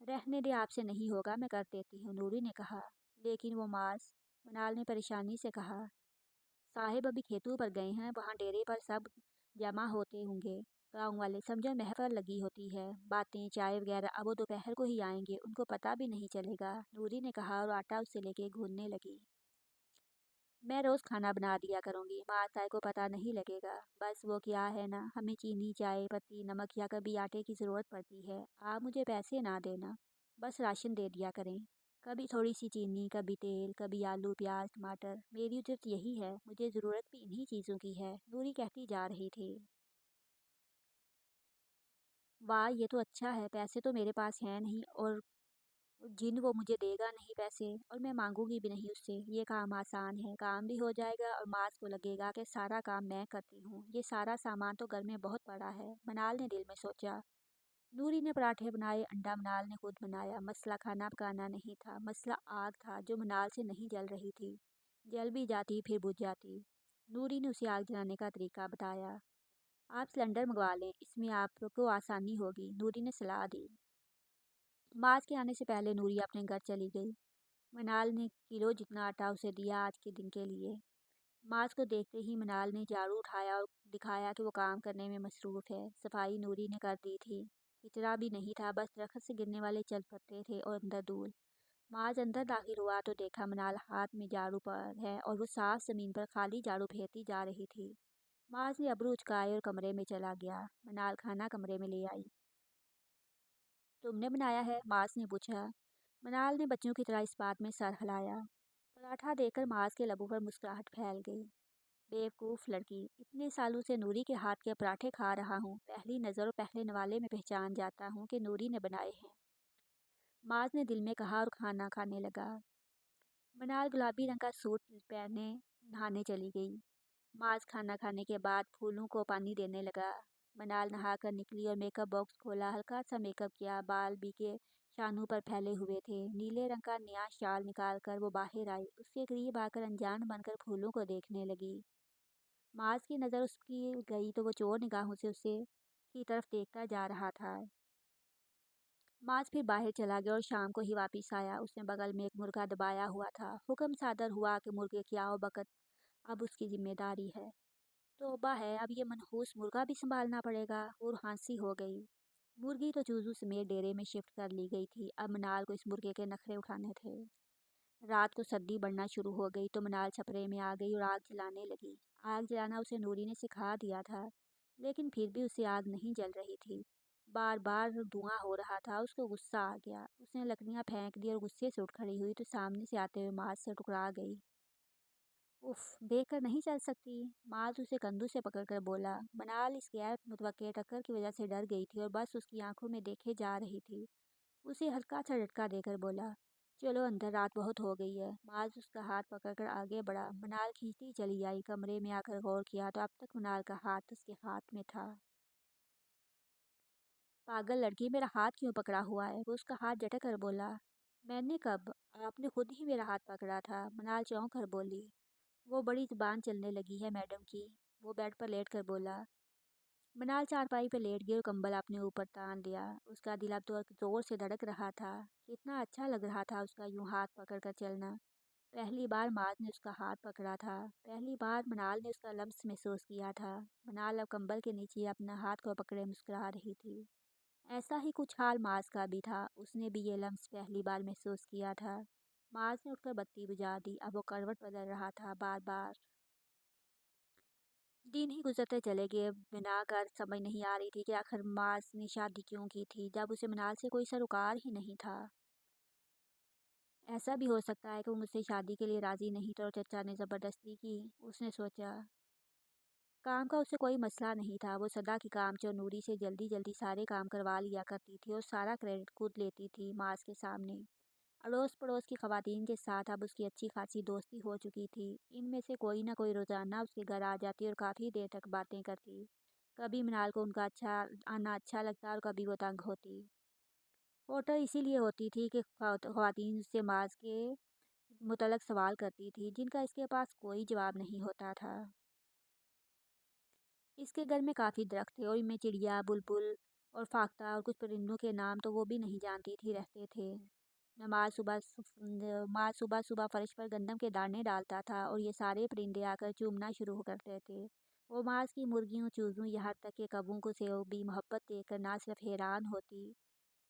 रहने दे, आपसे नहीं होगा, मैं कर देती हूँ, नूरी ने कहा। लेकिन वो माज, मनाल ने परेशानी से कहा। साहिब अभी खेतों पर गए हैं। वहाँ डेरे पर सब जमा होते होंगे। गाँव वाले समझो महफल लगी होती है, बातें चाय वगैरह। अब वो दोपहर को ही आएंगे, उनको पता भी नहीं चलेगा, नूरी ने कहा और आटा उससे लेके गूंदने लगी। मैं रोज़ खाना बना दिया करूँगी, माँ ताई को पता नहीं लगेगा। बस वो क्या है ना, हमें चीनी चाय पत्ती नमक या कभी आटे की ज़रूरत पड़ती है। आप मुझे पैसे ना देना, बस राशन दे दिया करें। कभी थोड़ी सी चीनी, कभी तेल, कभी आलू प्याज टमाटर। मेरी उजरत यही है, मुझे ज़रूरत भी इन्हीं चीज़ों की है, नूरी कहती जा रही थी। वाह, ये तो अच्छा है। पैसे तो मेरे पास हैं नहीं, और जिन वो मुझे देगा नहीं पैसे, और मैं मांगूंगी भी नहीं उससे। ये काम आसान है, काम भी हो जाएगा और मास को लगेगा कि सारा काम मैं करती हूँ। ये सारा सामान तो घर में बहुत पड़ा है, मनाल ने दिल में सोचा। नूरी ने पराठे बनाए, अंडा मनाल ने खुद बनाया। मसला खाना पकाना नहीं था, मसला आग था जो मनाल से नहीं जल रही थी। जल भी जाती फिर बुझ जाती। नूरी ने उसे आग जलाने का तरीका बताया। आप सिलेंडर मंगवा लें, इसमें आपको आसानी होगी, नूरी ने सलाह दी। माज के आने से पहले नूरी अपने घर चली गई। मनाल ने किलो जितना आटा उसे दिया आज के दिन के लिए। माज को देखते ही मनाल ने झाड़ू उठाया और दिखाया कि वो काम करने में मसरूफ़ है। सफाई नूरी ने कर दी थी। किचरा भी नहीं था, बस दरख्त से गिरने वाले चल पत्ते थे और अंदर धूल। माज अंदर दाखिल हुआ तो देखा मनाल हाथ में झाड़ू पर है और वो साफ ज़मीन पर खाली झाड़ू फेरती जा रही थी। माज ने अबरू उचकाए और कमरे में चला गया। मनाल खाना कमरे में ले आई। تم نے بنایا ہے؟ معاذ نے پوچھا۔ منال نے بچوں کی طرح اس بات میں سر ہلایا۔ پراٹھا دیکھ کر معاذ کے لبوں پر مسکراہٹ پھیل گئی۔ بیوقوف لڑکی، اتنے سالوں سے نوری کے ہاتھ کے پراٹھے کھا رہا ہوں، پہلی نظر اور پہلے نوالے میں پہچان جاتا ہوں کہ نوری نے بنائے ہیں، معاذ نے دل میں کہا اور کھانا کھانے لگا۔ منال گلابی رنگ کا سوٹ پہنے نہانے چلی گئی۔ معاذ کھانا کھانے کے بعد پھولوں کو پانی دینے لگا۔ منال نہا کر نکلی اور میک اپ باکس کھولا، ہلکا سا میک اپ کیا، بال بی کے شانوں پر پھیلے ہوئے تھے۔ نیلے رنگ کا نیا شال نکال کر وہ باہر آئی، اس کے قریب آ کر انجان بن کر پھولوں کو دیکھنے لگی۔ معاذ کی نظر اس کی گئی تو وہ چور نگاہوں سے اسے کی طرف دیکھتا جا رہا تھا۔ معاذ پھر باہر چلا گیا اور شام کو ہی واپس آیا۔ اس نے بغل میں ایک مرغا دبایا ہوا تھا۔ حکم صادر ہوا کہ مرغے کی آؤ بکت اب اس کی ذمہ داری ہے۔ توبہ ہے، اب یہ منحوس مرغا بھی سنبھالنا پڑے گا۔ اور ہانسی ہو گئی۔ مرغی تو چوزو سمیت ڈیرے میں شفٹ کر لی گئی تھی، اب منال کو اس مرغے کے نخرے اٹھانے تھے۔ رات کو سردی بڑھنا شروع ہو گئی تو منال چھپرے میں آ گئی اور آگ جلانے لگی۔ آگ جلانا اسے نوری نے سکھا دیا تھا، لیکن پھر بھی اسے آگ نہیں جل رہی تھی، بار بار دھواں ہو رہا تھا۔ اس کو غصہ آ گیا، اس نے لکڑیاں پھینک دی اور غصے سے اٹھ کھڑی ہوئی تو سامنے سے آتے ہوئے معاذ سے ٹکرا گئی۔ اف، دیکھ کر نہیں چل سکتی؟ معاذ اسے کندھوں سے پکڑ کر بولا۔ منال اس غیر متوقع ٹکر کی وجہ سے ڈر گئی تھی اور بس اس کی آنکھوں میں دیکھے جا رہی تھی۔ اسے ہلکا سا جھٹکا دے کر بولا، چلو اندر، رات بہت ہو گئی ہے۔ معاذ اس کا ہاتھ پکڑ کر آگے بڑھا۔ منال کھینچتی چلی آئی۔ کمرے میں آ کر غور کیا تو اب تک منال کا ہاتھ اس کے ہاتھ میں تھا۔ پاگل لڑکی، میرا ہاتھ کیوں پکڑا ہوا ہے؟ وہ اس کا ہاتھ جھٹک کر بولا۔ میں نے کب؟ آپ نے خود ہی میرا ہاتھ پکڑا تھا، منال چونک کر بولی۔ وہ بڑی زبان چلنے لگی ہے میڈم کی، وہ بیڈ پر لیٹ کر بولا۔ منال چارپائی پہ لیٹ گئی اور کمبل اپنے اوپر تان لیا۔ اس کا دل اب تو زور سے دھڑک رہا تھا۔ کتنا اچھا لگ رہا تھا اس کا یوں ہاتھ پکڑ کر چلنا۔ پہلی بار معاذ نے اس کا ہاتھ پکڑا تھا، پہلی بار منال نے اس کا لمس محسوس کیا تھا۔ منال اب کمبل کے نیچے اپنا ہاتھ کو پکڑے مسکرا رہی تھی۔ ایسا ہی کچھ حال معاذ کا بھی تھا، اس نے بھی یہ لمس پہلی بار محسوس کیا تھا۔ معاذ نے اٹھ کر بتی بجھا دی، اب وہ کروٹ بدل رہا تھا بار بار۔ دن ہی گزرتے چلے گئے، بنا کر سمجھ نہیں آ رہی تھی کہ آخر معاذ نے شادی کیوں کی تھی جب اسے منال سے کوئی سروکار ہی نہیں تھا۔ ایسا بھی ہو سکتا ہے کہ وہ مجھ سے شادی کے لیے راضی نہیں تھا اور چچا نے زبردستی کی، اس نے سوچا۔ کام کا اسے کوئی مسئلہ نہیں تھا، وہ سدا کی کام چور نوری سے جلدی جلدی سارے کام کروا لیا کرتی تھی اور سارا کریڈٹ خود لیتی تھی معاذ کے سامنے۔ اڑوس پڑوس کی خواتین کے ساتھ اب اس کی اچھی خاصی دوستی ہو چکی تھی۔ ان میں سے کوئی نہ کوئی روزانہ اس کے گھر آ جاتی اور کافی دیر تک باتیں کرتی۔ کبھی منال کو ان کا آنا اچھا لگتا اور کبھی وہ تنگ ہوتی۔ ہوٹل اسی لیے ہوتی تھی کہ خواتین اس سے معاذ کے متعلق سوال کرتی تھی جن کا اس کے پاس کوئی جواب نہیں ہوتا تھا۔ اس کے گھر میں کافی درخت تھے اور ان میں چڑیا، بلبل اور فاختہ اور کچھ پرندوں کے نام تو وہ بھی نہیں جانتی تھی رہتے تھے۔ معاذ صبح صبح فرش پر گندم کے دانے ڈالتا تھا اور یہ سارے پرندے آ کر چومنا شروع کرتے تھے۔ وہ معاذ کی مرغیوں، چوزوں، یہاں تک کہ کبوں کو سے بھی محبت دیکھ کر نہ صرف حیران ہوتی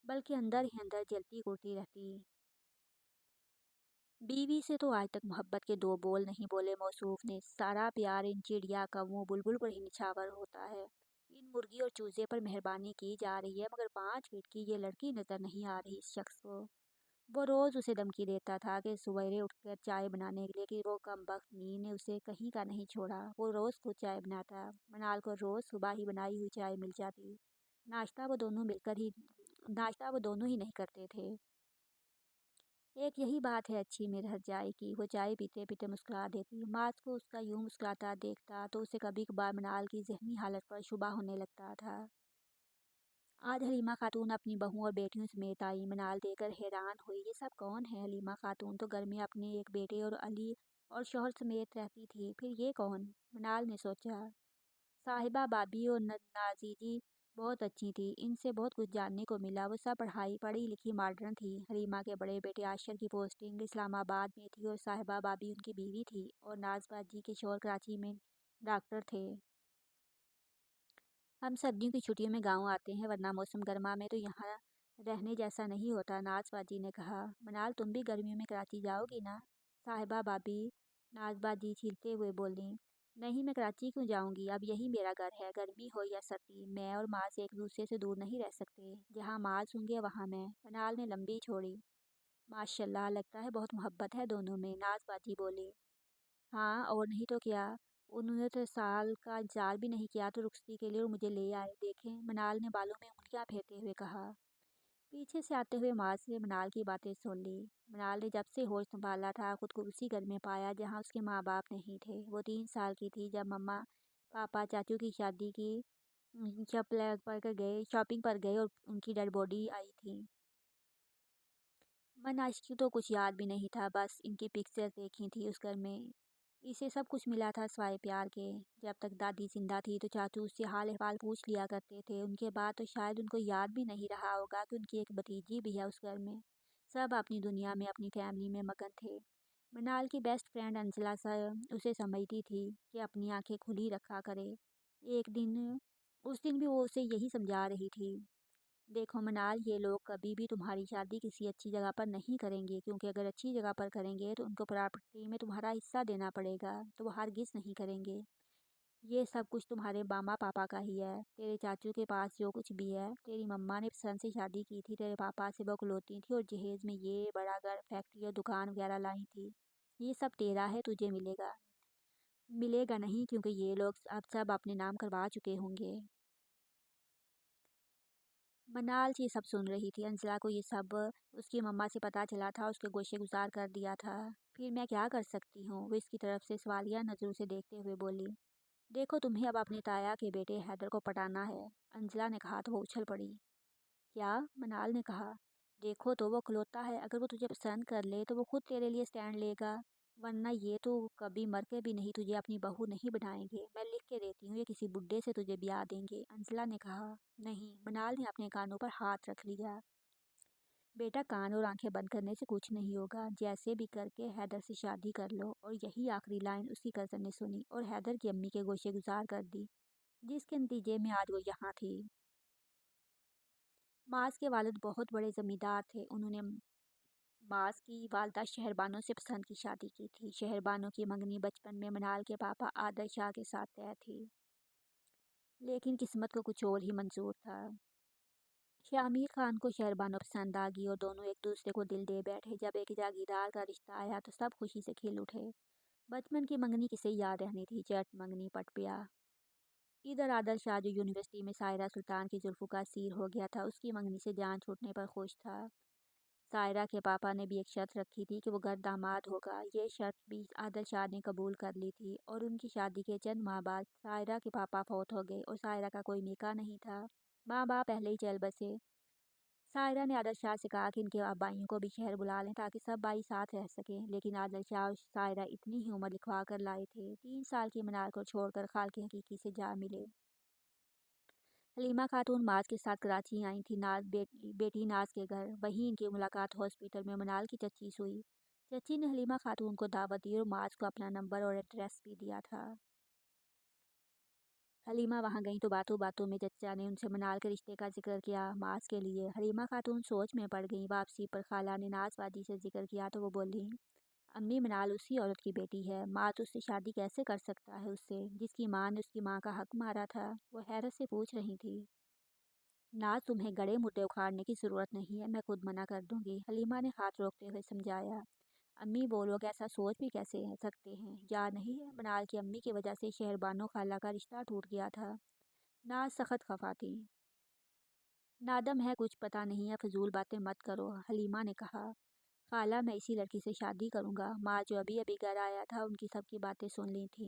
بلکہ اندر ہی اندر جلتی اڑتی رہتی۔ بیوی سے تو آج تک محبت کے دو بول نہیں بولے موصوف نے، سارا پیار ان چڑیا، کووں، بلبل پر ہی نچھاور ہوتا ہے۔ ان مرغی اور چوزے پر مہربانی کی جا رہی ہے، مگر 5 فٹ کی یہ لڑکی نظر نہیں آ رہی اس شخص کو۔ وہ روز اسے دھمکی دیتا تھا کہ سویرے اٹھ کر چائے بنانے کے لیے، کہ وہ کمبخت مین نے اسے کہیں کا نہیں چھوڑا۔ وہ روز خود چائے بناتا، منال کو روز صبح ہی بنائی ہوئی چائے مل جاتی۔ ناشتہ وہ دونوں ہی نہیں کرتے تھے۔ ایک یہی بات ہے اچھی مرحت جائے کی، وہ چائے پیتے پیتے مسکرا دیتی۔ معاذ کو اس کا یوں مسکراتا دیکھتا تو اسے کبھی کبھار منال کی ذہنی حالت پر شبہ ہونے لگتا تھا۔ آج حلیمہ خاتون اپنی بہوؤں اور بیٹیوں سمیت آئی۔ منال دیکھ کر حیران ہوئی، یہ سب کون ہے؟ حلیمہ خاتون تو گھر میں اپنے ایک بیٹے اور علی اور شوہر سمیت رہتی تھی، پھر یہ کون؟ منال نے سوچا۔ صاحبہ بابی اور نازی جی بہت اچھی تھی، ان سے بہت کچھ جاننے کو ملا۔ وہ سب پڑھی لکھی ماڈرن تھی۔ حلیمہ کے بڑے بیٹے عاشر کی پوسٹنگ اسلام آباد میں تھی اور صاحبہ بابی ان کی بیوی تھی اور ناز باجی کے شوہر کراچی میں ڈاکٹر تھے۔ ہم سردیوں کی چھٹیوں میں گاؤں آتے ہیں، ورنہ موسم گرما میں تو یہاں رہنے جیسا نہیں ہوتا، ناز باجی نے کہا۔ منال، تم بھی گرمیوں میں کراچی جاؤ گی نا؟ صاحبہ بابی ناز باجی چھیلتے ہوئے بولیں۔ नहीं, मैं कराची क्यों जाऊंगी, अब यही मेरा घर है, गर्मी हो या सर्दी, मैं और माज एक दूसरे से दूर नहीं रह सकते। जहाँ माज होंगे वहाँ मैं, मनाल ने लंबी छोड़ी। माशाल्लाह, लगता है बहुत मोहब्बत है दोनों में, नाज बाजी बोली। हाँ और नहीं तो क्या। उन्होंने तो साल का इंतजार भी नहीं किया तो रुखसती के लिए और मुझे ले आए, देखें, मनाल ने बालों में उंगलियां फेरते हुए कहा। पीछे से आते हुए माँ से मनाल की बातें सुन ली। मनाल ने जब से होश संभाला था खुद को उसी घर में पाया जहाँ उसके माँ बाप नहीं थे। वो 3 साल की थी जब मम्मा पापा चाचू की शादी की शॉपिंग पर गए और उनकी डेड बॉडी आई थी। मनाश की तो कुछ याद भी नहीं था, बस इनकी पिक्चर देखी थी उस घर में। इसे सब कुछ मिला था सिवाय प्यार के। जब तक दादी जिंदा थी तो चाचू उससे हाल अहवाल पूछ लिया करते थे, उनके बाद तो शायद उनको याद भी नहीं रहा होगा कि उनकी एक भतीजी भी है उस घर में। सब अपनी दुनिया में अपनी फैमिली में मगन थे। मनाल की बेस्ट फ्रेंड अंजला सा उसे समझती थी कि अपनी आंखें खुली रखा करे। एक दिन उस दिन भी वो उसे यही समझा रही थी। देखो मनाल, ये लोग कभी भी तुम्हारी शादी किसी अच्छी जगह पर नहीं करेंगे, क्योंकि अगर अच्छी जगह पर करेंगे तो उनको प्रॉपर्टी में तुम्हारा हिस्सा देना पड़ेगा, तो वो हरगिज़ नहीं करेंगे। ये सब कुछ तुम्हारे मामा पापा का ही है। तेरे चाचू के पास जो कुछ भी है, तेरी मम्मा ने पसंद से शादी की थी, तेरे पापा से बकलौती थी और जहेज में ये बड़ा घर फैक्ट्री और दुकान वगैरह लाई थी। ये सब तेरा है, तुझे मिलेगा। मिलेगा नहीं, क्योंकि ये लोग अब सब अपने नाम करवा चुके होंगे। मनाल ये सब सुन रही थी। अंजला को ये सब उसकी मम्मा से पता चला था, उसके गोशे गुजार कर दिया था। फिर मैं क्या कर सकती हूँ, वो इसकी तरफ से सवालिया नज़रों से देखते हुए बोली। देखो, तुम्हें अब अपने ताया के बेटे हैदर को पटाना है। अंजला ने कहा तो वो उछल पड़ी। क्या? मनाल ने कहा। देखो तो वो खलोता है, अगर वो तुझे पसंद कर ले तो वो खुद तेरे लिए स्टैंड लेगा, वरना ये तो कभी मर के भी नहीं तुझे अपनी बहू नहीं बनाएंगे। मैं लिख के देती हूँ, ये किसी बुड्ढे से तुझे ब्याह देंगे। अंजला ने कहा। नहीं, मनाल ने अपने कानों पर हाथ रख लिया। बेटा, कान और आंखें बंद करने से कुछ नहीं होगा, जैसे भी करके हैदर से शादी कर लो। और यही आखिरी लाइन उसकी कज़न ने सुनी और हैदर की अम्मी के गोशे गुजार कर दी, जिसके नतीजे में आज वो यहाँ थी। मास के वालिद बहुत बड़े जमींदार थे। उन्होंने मास की वालदा शहरबानो से पसंद की शादी की थी। शहरबानो की मंगनी बचपन में मनाल के पापा आदर शाह के साथ तय थी, लेकिन किस्मत को कुछ और ही मंजूर था। शामिर खान को शहरबानो पसंद आ गई और दोनों एक दूसरे को दिल दे बैठे। जब एक जागीरदार का रिश्ता आया तो सब खुशी से खिल उठे। बचपन की मंगनी किसे याद रहनी थी, चट मंगनी पट पिया। इधर आदर शाह जो यूनिवर्सिटी में सायरा सुल्तान की जुल्फों का असीर हो गया था, उसकी मंगनी से जान छूटने पर खुश था। सायरा के पापा ने भी एक शर्त रखी थी कि वो घर दामाद होगा। ये शर्त भी आदिल शाह ने कबूल कर ली थी और उनकी शादी के चंद माह बाद सायरा के पापा फौत हो गए और सायरा का कोई निकाह नहीं था। माँ बाप पहले ही चल बसे। सायरा ने आदिल शाह से कहा कि इनके भाइयों को भी शहर बुला लें ताकि सब भाई साथ रह सकें, लेकिन आदिल शाह और सायरा इतनी ही उम्र लिखवा कर लाए थे, 3 साल की मनार को छोड़कर खाल के हकीकी से जा मिले। हलीमा खातून माज के साथ कराची आई थी, बेटी नाज के घर। वहीं इनकी मुलाकात हॉस्पिटल में मनाल की चच्ची से हुई। चच्ची ने हलीमा खातून को दावत दी और माज को अपना नंबर और एड्रेस भी दिया था। हलीमा वहां गई तो बातों बातों में चचा ने उनसे मनाल के रिश्ते का जिक्र किया माज के लिए। हलीमा खातून सोच में पड़ गई। वापसी पर खाला ने नाजबाजी से जिक्र किया तो वो बोली, अम्मी, मनाल उसी औरत की बेटी है। माज उससे शादी कैसे कर सकता है, उससे जिसकी माँ ने उसकी माँ का हक मारा था। वो हैरत से पूछ रही थी। ना, तुम्हें गड़े मुद्दे उखाड़ने की ज़रूरत नहीं है, मैं खुद मना कर दूंगी, हलीमा ने हाथ रोकते हुए समझाया। अम्मी, वो लोग ऐसा सोच भी कैसे सकते हैं, या नहीं है मनाल की अम्मी की वजह से शहरबानो खाला का रिश्ता टूट गया था। नाज सख्त खफा थी। नादम है, कुछ पता नहीं है, फजूल बातें मत करो, हलीमा ने कहा। खाला, मैं इसी लड़की से शादी करूंगा। माँ जो अभी अभी घर आया था उनकी सबकी बातें सुन ली थी।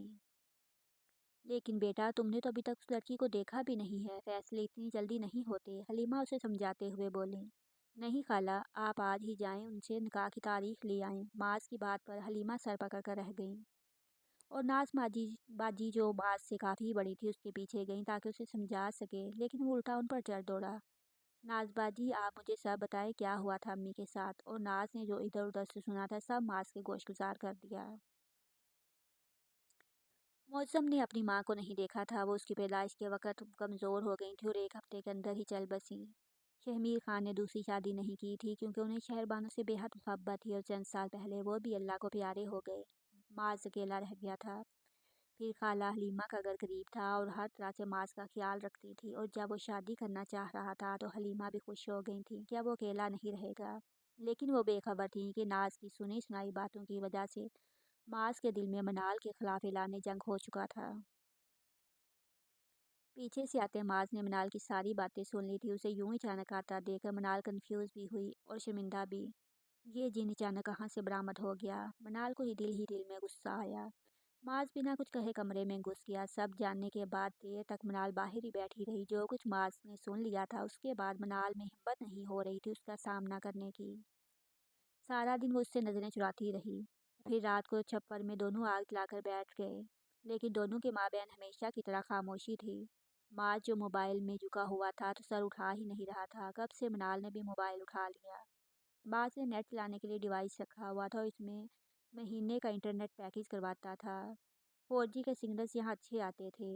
लेकिन बेटा, तुमने तो अभी तक उस लड़की को देखा भी नहीं है, फैसले इतनी जल्दी नहीं होते, हलीमा उसे समझाते हुए बोली। नहीं खाला, आप आज ही जाएं, उनसे निकाह की तारीख ले आएं। माज की बात पर हलीमा सर पकड़ कर रह गई और नाज माजी बाजी जो माज से काफ़ी बड़ी थी उसके पीछे गई ताकि उसे समझा सके, लेकिन वो उल्टा उन पर चढ़ दौड़ा। नाज बाजी, आप मुझे सब बताएं, क्या हुआ था अम्मी के साथ। और नाज ने जो इधर उधर से सुना था सब माज के गोश गुजार कर दिया। मौसम ने अपनी माँ को नहीं देखा था। वो उसकी पैदाइश के वक़्त कमज़ोर हो गई थी और एक हफ्ते के अंदर ही चल बसी। शहमीर खान ने दूसरी शादी नहीं की थी क्योंकि उन्हें शहरबानों से बेहद मोहब्बत थी और चंद साल पहले वो भी अल्लाह को प्यारे हो गए। माज अकेला रह गया था। फिर खाला हलीमा का घर करीब था और हर तरह से माज का ख्याल रखती थी, और जब वो शादी करना चाह रहा था तो हलीमा भी खुश हो गई थी कि अब वो अकेला नहीं रहेगा। लेकिन वो बेखबर थी कि नाज की सुनी सुनाई बातों की वजह से माज के दिल में मनाल के खिलाफ ऐलान जंग हो चुका था। पीछे से आते माज ने मनाल की सारी बातें सुन ली थी। उसे यूं ही अचानक आता देखकर मनाल कंफ्यूज भी हुई और शर्मिंदा भी। ये जिन अचानक कहाँ से बरामद हो गया? मनाल को ही दिल में गुस्सा आया। माज बिना कुछ कहे कमरे में घुस गया। सब जानने के बाद देर तक मनाल बाहर ही बैठी रही। जो कुछ माज ने सुन लिया था उसके बाद मनाल में हिम्मत नहीं हो रही थी उसका सामना करने की। सारा दिन वो उससे नजरें चुराती रही। फिर रात को छप्पर में दोनों आग जलाकर बैठ गए, लेकिन दोनों के माँ बहन हमेशा की तरह खामोशी थी। माज जो मोबाइल में झुका हुआ था तो सर उठा ही नहीं रहा था। कब से मनाल ने भी मोबाइल उठा लिया। बाज ने नेट चलाने के लिए डिवाइस रखा हुआ था और इसमें महीने का इंटरनेट पैकेज करवाता था। 4G के सिग्नल्स यहाँ अच्छे आते थे।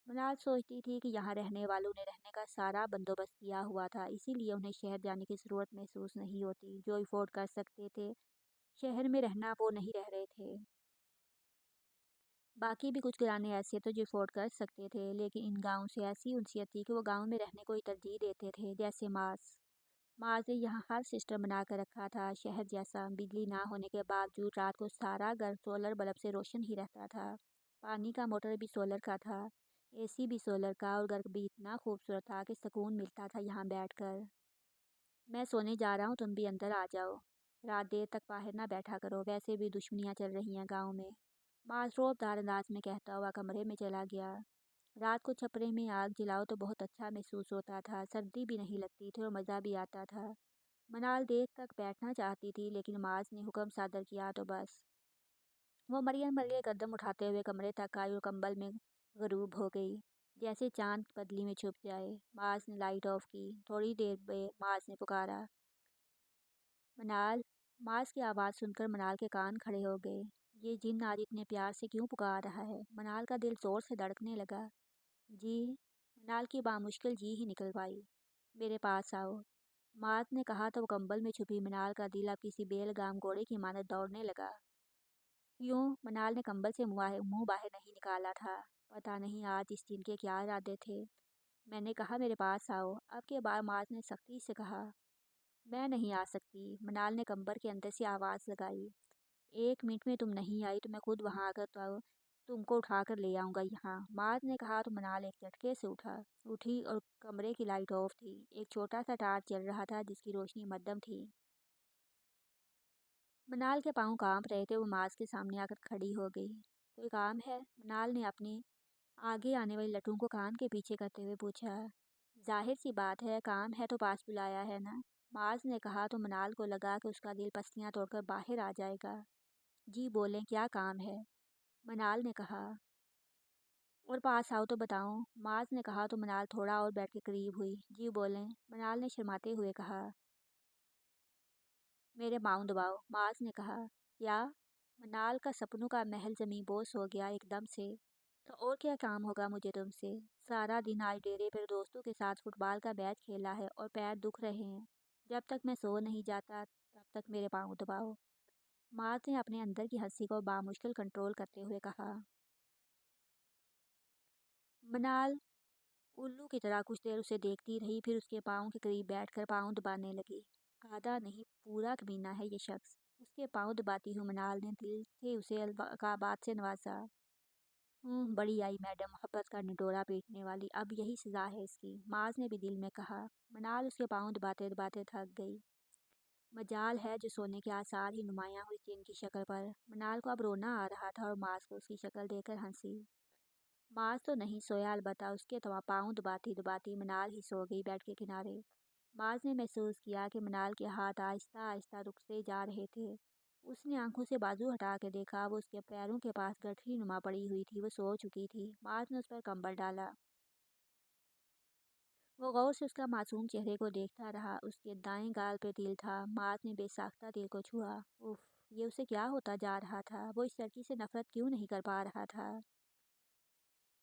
मनाल सोचती थी कि यहाँ रहने वालों ने रहने का सारा बंदोबस्त किया हुआ था, इसीलिए उन्हें शहर जाने की ज़रूरत महसूस नहीं होती। जो अफोर्ड कर सकते थे शहर में रहना वो नहीं रह रहे थे। बाकी भी कुछ घराने ऐसे थे जो अफोर्ड कर सकते थे, लेकिन इन गाँव से ऐसी उनसीयत थी कि वो गाँव में रहने को ही तरजीह देते थे। जैसे माज ने यहाँ हर सिस्टम बना कर रखा था शहर जैसा। बिजली ना होने के बावजूद रात को सारा घर सोलर बल्ब से रोशन ही रहता था। पानी का मोटर भी सोलर का था, एसी भी सोलर का, और घर भी इतना खूबसूरत था कि सुकून मिलता था यहाँ बैठकर। मैं सोने जा रहा हूँ, तुम भी अंदर आ जाओ। रात देर तक बाहर ना बैठा करो, वैसे भी दुश्मनियाँ चल रही हैं गाँव में। माजरोबदार अंदाज में कहता हुआ कमरे में चला गया। रात को छपरे में आग जलाओ तो बहुत अच्छा महसूस होता था। सर्दी भी नहीं लगती थी और मज़ा भी आता था। मनाल देर तक बैठना चाहती थी, लेकिन माज ने हुक्म सादर किया तो बस। वो मरियम मरिए कदम उठाते हुए कमरे तक आई और कंबल में गरूब हो गई, जैसे चांद बदली में छुप जाए। माज ने लाइट ऑफ की। थोड़ी देर में माज ने पुकारा, मनाल। माज की आवाज़ सुनकर मनाल के कान खड़े हो गए। ये जिन आज इतने प्यार से क्यों पुकार रहा है? मनाल का दिल जोर से धड़कने लगा। जी। मनाल की बामुश्किल जी ही निकल पाई। मेरे पास आओ, माज ने कहा तो वो कंबल में छुपी मनाल का दिल अब किसी बेलगाम घोड़े की मानत दौड़ने लगा। क्यों? मनाल ने कंबल से मुंह बाहर नहीं निकाला था। पता नहीं आज इस दिन के क्या इरादे थे। मैंने कहा मेरे पास आओ। अब के बाद माज ने सख्ती से कहा। मैं नहीं आ सकती, मनाल ने कंबल के अंदर से आवाज़ लगाई। 1 मिनट में तुम नहीं आई तो मैं खुद वहाँ आकर तो तुमको उठा कर ले आऊँगा यहाँ, माज ने कहा तो मनाल एक झटके से उठी और कमरे की लाइट ऑफ थी। एक छोटा सा टार्च जल रहा था जिसकी रोशनी मध्यम थी। मनाल के पाँव कांप रहे थे। वो माज के सामने आकर खड़ी हो गई। कोई काम है? मनाल ने अपनी आगे आने वाली लटों को कान के पीछे करते हुए पूछा। जाहिर सी बात है, काम है तो पास बुलाया है ना, माज ने कहा तो मनाल को लगा कि उसका दिल पसलियाँ तोड़कर बाहर आ जाएगा। जी बोलें, क्या काम है? मनाल ने कहा। और पास आओ तो बताऊं, माज ने कहा तो मनाल थोड़ा और बैठ के करीब हुई। जी बोलें, मनाल ने शर्माते हुए कहा। मेरे पाँव दबाओ, माज ने कहा। क्या? मनाल का सपनों का महल जमी बोस हो गया एकदम से। तो और क्या काम होगा मुझे तुमसे? सारा दिन आज डेरे पर दोस्तों के साथ फुटबॉल का मैच खेला है और पैर दुख रहे हैं। जब तक मैं सो नहीं जाता तब तक मेरे पाँव दबाओ। माज ने अपने अंदर की हंसी को बामुश्किल कंट्रोल करते हुए कहा। मनाल उल्लू की तरह कुछ देर उसे देखती रही, फिर उसके पाँव के करीब बैठकर पाँव दबाने लगी। आधा नहीं, पूरा कमीना है ये शख्स। उसके पाँव दबाती हुई मनाल ने दिल से उसे अलकाबात से नवाजा। बड़ी आई मैडम, मोहब्बत का निडोरा पीटने वाली, अब यही सजा है इसकी, माज ने भी दिल में कहा। मनाल उसके पाँव दबाते दबाते थक गई। मजाल है जो सोने के आसार ही नुमायां हुई थी इनकी शक्ल पर। मनाल को अब रोना आ रहा था और माज को उसकी शक्ल देखकर हंसी। माज तो नहीं सोया, अलबत्ता उसके तो पाँव दबाती दबाती मनाल ही सो गई बेड के किनारे। माज ने महसूस किया कि मनाल के हाथ आहिस्ता आहिस्ता रुकते जा रहे थे। उसने आंखों से बाजू हटा के देखा, वो उसके पैरों के पास गठरी नुमा पड़ी हुई थी। वो सो चुकी थी। माज ने उस पर कंबल डाला। वो गौर से उसका मासूम चेहरे को देखता रहा। उसके दाएं गाल पे तिल था। माज ने बेसाख्ता तिल को छुआ। उफ, ये उसे क्या होता जा रहा था? वो इस लड़की से नफरत क्यों नहीं कर पा रहा था?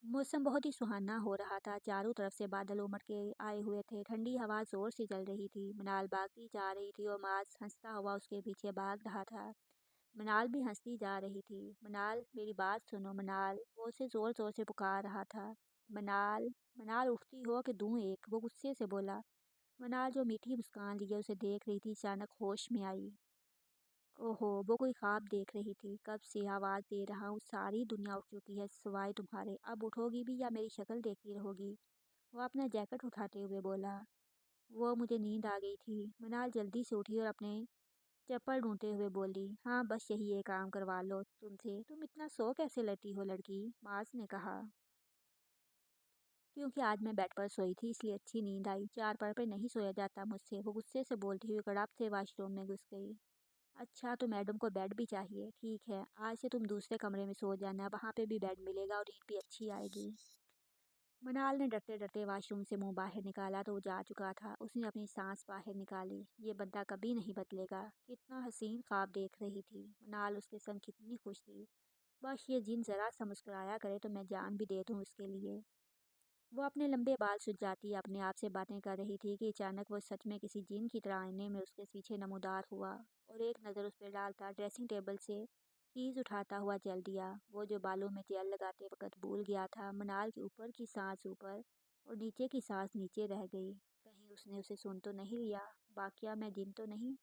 मौसम बहुत ही सुहाना हो रहा था। चारों तरफ से बादल उमड़ के आए हुए थे। ठंडी हवा जोर से चल रही थी। मनाल भागती जा रही थी और माज हंसता हुआ उसके पीछे भाग रहा था। منال بھی ہنستی جا رہی تھی۔ منال میری بات سنو منال، وہ اسے زور زور سے پکار رہا تھا۔ منال، منال اٹھتی ہو کہ دوں ایک، وہ غصے سے بولا۔ منال جو میٹھی مسکان لیے اسے دیکھ رہی تھی اچانک ہوش میں آئی۔ اوہو، وہ کوئی خواب دیکھ رہی تھی۔ کب سے آواز دے رہا ہوں ساری دنیا اٹھ چکی ہے سوائے تمہارے، اب اٹھو گی بھی یا میری شکل دیکھتی رہو گی؟ وہ اپنا جیکٹ اٹھاتے ہوئے بولا۔ وہ مجھے نیند آ گئی تھی۔ منال جلدی سے اٹھی اور اپنے چپل ڈھونڈتے ہوئے بولی۔ ہاں بس یہی ایک کام کروا لو تم سے، تم اتنا سو کیسے لیتی ہو لڑکی؟ معاذ نے کہا۔ کیونکہ آج میں بیڈ پر سوئی تھی اس لیے اچھی نیند آئی، چارپائی پر نہیں سویا جاتا مجھ سے، وہ غصے سے بولتی ہوئی گڑپ سے واش روم میں گھس گئی۔ اچھا تو میڈم کو بیڈ بھی چاہیے، ٹھیک ہے آج سے تم دوسرے کمرے میں سو جانا، وہاں پہ بھی بیڈ ملے گا اور نیند بھی اچھی آئے گی۔ منال نے ڈرتے ڈرتے واش روم سے منہ باہر نکالا تو وہ جا چکا تھا۔ اس نے اپنی سانس باہر نکالی، یہ بندہ کبھی نہیں بدلے گا۔ کتنا حسین خواب دیکھ رہی تھی منال، اس کے سنگ کتنی خوش تھی۔ بس یہ جن ذرا سا مسکرایا کرے تو میں جان بھی دے دوں اس کے لیے۔ وہ اپنے لمبے بال سجاتی اپنے آپ سے باتیں کر رہی تھی کہ اچانک وہ سچ میں کسی جن کی طرح آئینے میں اس کے پیچھے نمودار ہوا اور ایک نظر اس پہ ڈالتا ڈریسنگ ٹیبل سے کیز اٹھاتا ہوا چل دیا۔ وہ جو بالوں میں جیل لگاتے وقت بھول گیا تھا، منال کے اوپر کی سانس اوپر اور نیچے کی سانس نیچے رہ گئی۔ کہیں اس نے اسے سن تو نہیں لیا؟ باقیہ میں جن تو نہیں؟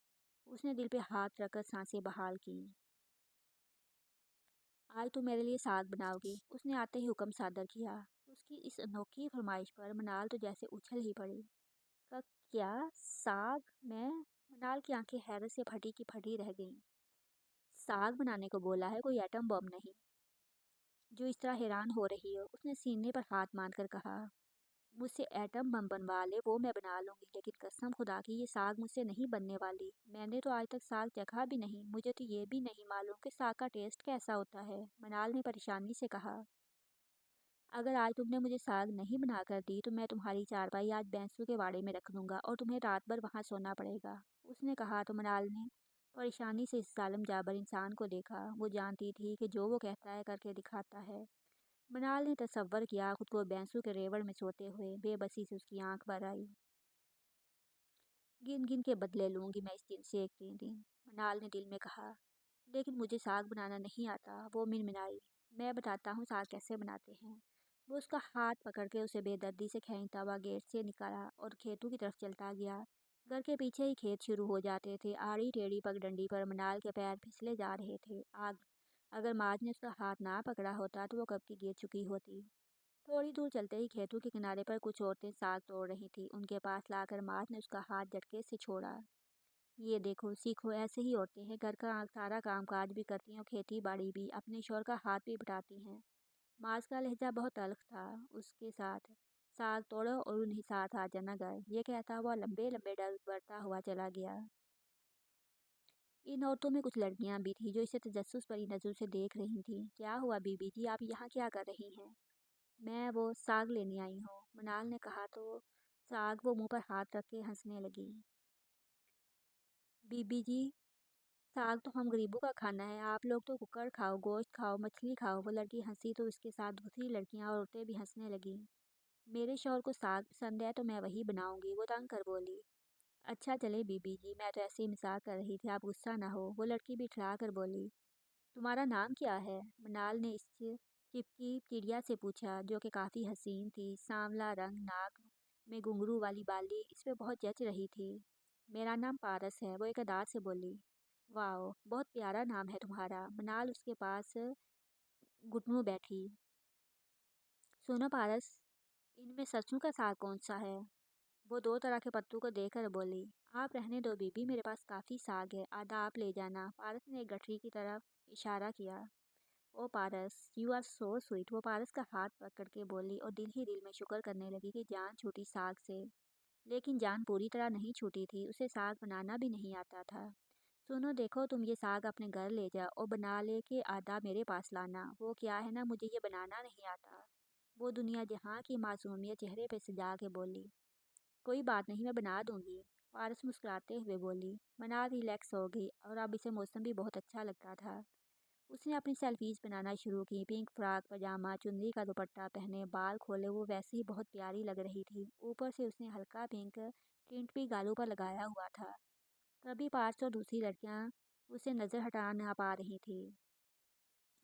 اس نے دل پہ ہاتھ رکھ کر سانسیں بحال کی۔ آج تو میرے لیے ساگ بناؤ گی؟ اس نے آتے ہی حکم صادر کیا۔ اس کی اس انوکھی فرمائش پر منال تو جیسے اچھل ہی پڑی۔ کیا ساگ؟ میں؟ منال کی آنکھیں حیرت سے پھٹی کی پھٹی رہ گئیں۔ ساگ بنانے کو بولا ہے، کوئی ایٹم بم نہیں جو اس طرح حیران ہو رہی ہو؟ اس نے سینے پر ہاتھ مان کر کہا۔ مجھ سے ایٹم بم بنوا لے وہ میں بنا لوں گی، لیکن قسم خدا کی یہ ساگ مجھ سے نہیں بننے والی۔ میں نے تو آج تک ساگ چکھا بھی نہیں، مجھے تو یہ بھی نہیں معلوم کہ ساگ کا ٹیسٹ کیسا ہوتا ہے، منال نے پریشانی سے کہا۔ اگر آج تم نے مجھے ساگ نہیں بنا کر دی تو میں تمہاری چارپائی آج بینسو کے واڑے میں رکھ دوں گا اور تمہیں رات بھر وہاں سونا پڑے گا، اس نے کہا تو منال نے پریشانی سے اس ظالم جابر انسان کو دیکھا۔ وہ جانتی تھی کہ جو وہ کہتا ہے کر کے دکھاتا ہے۔ منال نے تصور کیا خود کو بینسو کے ریوڑ میں سوتے ہوئے، بے بسی سے اس کی آنکھ بھر آئی۔ گن گن کے بدلے لوں گی میں اس دن سے ایک دن، منال نے دل میں کہا۔ لیکن مجھے ساگ بنانا نہیں آتا، وہ منمنائی۔ میں بتاتا ہوں ساگ کیسے بناتے ہیں۔ وہ اس کا ہاتھ پکڑ کے اسے بے دردی سے کھینچتا ہوا گیٹ سے نکلا اور کھیتوں کی طرف چلتا گیا۔ گھر کے پیچھے ہی کھیت شروع ہو جاتے تھے۔ آڑی ٹیڑھی پگڈنڈی پر منال کے پیر پھسلے جا رہے تھے۔ اگر ماج نے اس کا ہاتھ نہ پکڑا ہوتا تو وہ کب کی گر چکی ہوتی۔ تھوڑی دور چلتے ہی کھیتوں کے کنارے پر کچھ عورتیں ساگ توڑ رہی تھیں۔ ان کے پاس لا کر ماج نے اس کا ہاتھ جھٹکے سے چھوڑا۔ یہ دیکھو سیکھو، ایسے ہی عورتیں ہیں، گھر کا سارا کام کاج بھی کرتی ہیں اور کھیتی باڑی بھی، اپنے شوہر کا ہاتھ بھی بٹاتی ہیں۔ ماج کا لہجہ بہت تلخ تھا۔ اس کے ساتھ ساگ توڑو اور انہیں ساتھ آ جانا گھر، یہ کہتا ہوا لمبے لمبے ڈر بڑھتا ہوا چلا گیا۔ ان عورتوں میں کچھ لڑکیاں بھی تھیں جو اسے تجسس بھری نظروں سے دیکھ رہی تھیں۔ کیا ہوا بی بی جی، آپ یہاں کیا کر رہی ہیں؟ میں وہ ساگ لینے آئی ہوں، منال نے کہا تو ساگ۔ وہ منہ پر ہاتھ رکھ کے ہنسنے لگی۔ بی بی جی، ساگ تو ہم غریبوں کا کھانا ہے، آپ لوگ تو ککڑ کھاؤ، گوشت کھاؤ، مچھلی کھاؤ۔ وہ لڑکی ہنسی تو اس کے ساتھ دوسری لڑکیاں اور عورتیں بھی ہنسنے لگیں۔ میرے شوہر کو ساگ پسند ہے تو میں وہی بناؤں گی، وہ تنگ کر بولی۔ اچھا چلے بی بی جی، میں تو ایسے ہی مزاق کر رہی تھی، آپ غصہ نہ ہو، وہ لڑکی بھی ٹھڑا کر بولی۔ تمہارا نام کیا ہے؟ منال نے اس چپکی چڑیا سے پوچھا جو کہ کافی حسین تھی۔ سانولا رنگ، ناک میں گھنگرو والی بالی اس پہ بہت جچ رہی تھی۔ میرا نام پارس ہے، وہ ایک ادار سے بولی۔ واو، بہت پیارا نام ہے تمہارا۔ منال اس کے پاس گھٹنوں بیٹھی۔ سنو پارس، ان میں سرسوں کا ساگ کون سا ہے؟ وہ دو طرح کے پتوں کو دیکھ کر بولی۔ آپ رہنے دو بی بی، میرے پاس کافی ساگ ہے، آدھا آپ لے جانا۔ پارس نے ایک گٹھری کی طرف اشارہ کیا۔ او پارس، یو آر سو سویٹ، وہ پارس کا ہاتھ پکڑ کے بولی اور دل ہی دل میں شکر کرنے لگی کہ جان چھوٹی ساگ سے۔ لیکن جان پوری طرح نہیں چھوٹی تھی، اسے ساگ بنانا بھی نہیں آتا تھا۔ سنو دیکھو، تم یہ ساگ اپنے گھر لے جاؤ اور بنا لے کے آدھا میرے پاس لانا۔ وہ کیا ہے نا، مجھے یہ بنانا نہیں آتا، وہ دنیا جہاں کی معصومیت چہرے پہ سجا کے بولی۔ کوئی بات نہیں، میں بنا دوں گی، پارس مسکراتے ہوئے بولی۔ منال ریلیکس ہو گئی اور اب اسے موسم بھی بہت اچھا لگتا تھا۔ اس نے اپنی سیلفیز بنانا شروع کی، پنک فراک پاجامہ، چنری کا دوپٹہ پہنے، بال کھولے، وہ ویسے ہی بہت پیاری لگ رہی تھی۔ اوپر سے اس نے ہلکا پنک ٹنٹ بھی گالوں پر لگایا ہوا تھا۔ تبھی پارس اور دوسری لڑکیاں उससे नज़र हटा ना पा रही थी।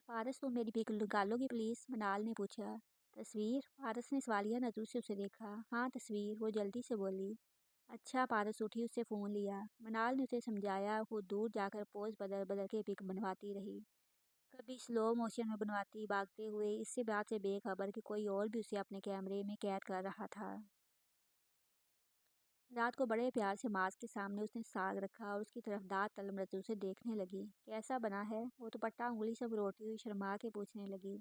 पारस, तो मेरी पिक निकालोगी प्लीज़? मनाल ने पूछा। तस्वीर? पारस ने सवालिया नज़रों से उसे देखा। हाँ तस्वीर, वो जल्दी से बोली। अच्छा। पारस उठी, उससे फ़ोन लिया। मनाल ने उसे समझाया। वो दूर जाकर पोज बदल बदल के पिक बनवाती रही। कभी स्लो मोशन में बनवाती, भागते हुए, इससे बात से बेखबर कि कोई और भी उसे अपने कैमरे में कैद कर रहा था। रात को बड़े प्यार से मास्क के सामने उसने साग रखा और उसकी तरफ दांत तलम नजरों से देखने लगी। कैसा बना है? वो दुपट्टा उंगली से रोती हुई शर्मा के पूछने लगी।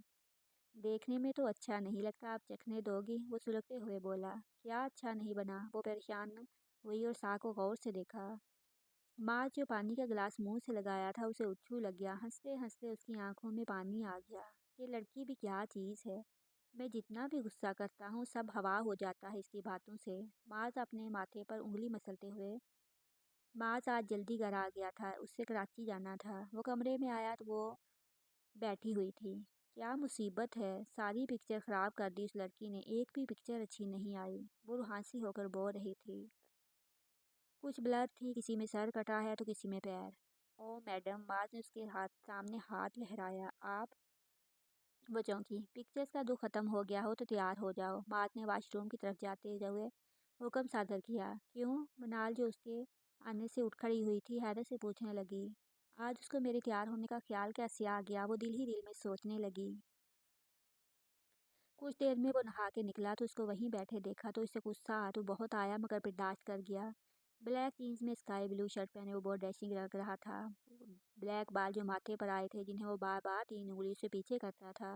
देखने में तो अच्छा नहीं लगता, आप चखने दोगी? वो सुलगते हुए बोला। क्या अच्छा नहीं बना? वो परेशान हुई और साग को गौर से देखा। माँ जो पानी का गिलास मुंह से लगाया था उसे उच्छू लग गया। हंसते हंसते उसकी आंखों में पानी आ गया। ये लड़की भी क्या चीज़ है। मैं जितना भी गुस्सा करता हूँ सब हवा हो जाता है इसकी बातों से। माज अपने माथे पर उंगली मसलते हुए। माज आज जल्दी घर आ गया था, उससे कराची जाना था। वो कमरे में आया तो वो बैठी हुई थी। क्या मुसीबत है, सारी पिक्चर ख़राब कर दी उस लड़की ने। एक भी पिक्चर अच्छी नहीं आई। वो रुहासी होकर बोल रही थी। कुछ ब्लर थी, किसी में सर कटा है तो किसी में पैर। ओ मैडम, माज ने उसके हाथ सामने हाथ लहराया। आप? वो चौंकी। पिक्चर्स का दुख खत्म हो गया हो तो तैयार हो जाओ। माज ने वाशरूम की तरफ जाते हुए हुक्म सादर किया। क्यों? मनाल जो उसके आने से उठ खड़ी हुई थी हैरत से पूछने लगी। आज उसको मेरे तैयार होने का ख्याल कैसे आ गया? वो दिल ही दिल में सोचने लगी। कुछ देर में वो नहा के निकला तो उसको वहीं बैठे देखा तो इससे गुस्सा आ तो बहुत आया, मगर बर्दाश्त कर गया। ब्लैक जीन्स में स्काई ब्लू शर्ट पहने वो बहुत डैशिंग लग रहा था। ब्लैक बाल जो माथे पर आए थे, जिन्हें वो बार बार 3 उंगली से पीछे करता था।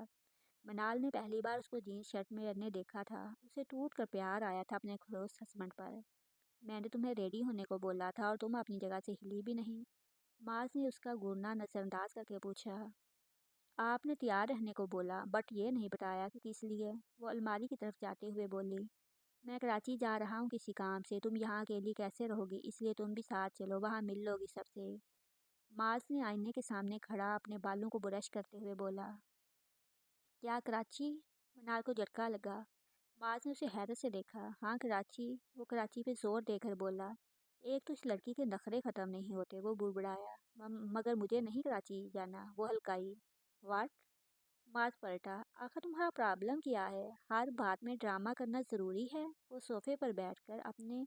मनाल ने पहली बार उसको जीन्स शर्ट में रहने देखा था। उसे टूट कर प्यार आया था अपने खड़ूस हस्बैंड पर। मैंने तुम्हें रेडी होने को बोला था और तुम अपनी जगह से हिली भी नहीं। माज ने उसका घूरना नज़रअंदाज करके पूछा। आपने तैयार रहने को बोला, बट ये नहीं बताया कि किस लिए। वो अलमारी की तरफ जाते हुए बोली। मैं कराची जा रहा हूँ किसी काम से, तुम यहाँ अकेली कैसे रहोगी, इसलिए तुम भी साथ चलो, वहाँ मिल लोगी सबसे। माज ने आईने के सामने खड़ा अपने बालों को ब्रश करते हुए बोला। क्या कराची? मनाल को झटका लगा। माज ने उसे हैरत से देखा। हाँ कराची। वो कराची पे जोर देकर बोला। एक तो इस लड़की के नखरे ख़त्म नहीं होते, वो बुड़बुड़ाया। मगर मुझे नहीं कराची जाना, वो हल्काई। वाट? माज पलटा। आखिर तुम्हारा प्रॉब्लम क्या है? हर बात में ड्रामा करना ज़रूरी है? वो सोफे पर बैठकर अपने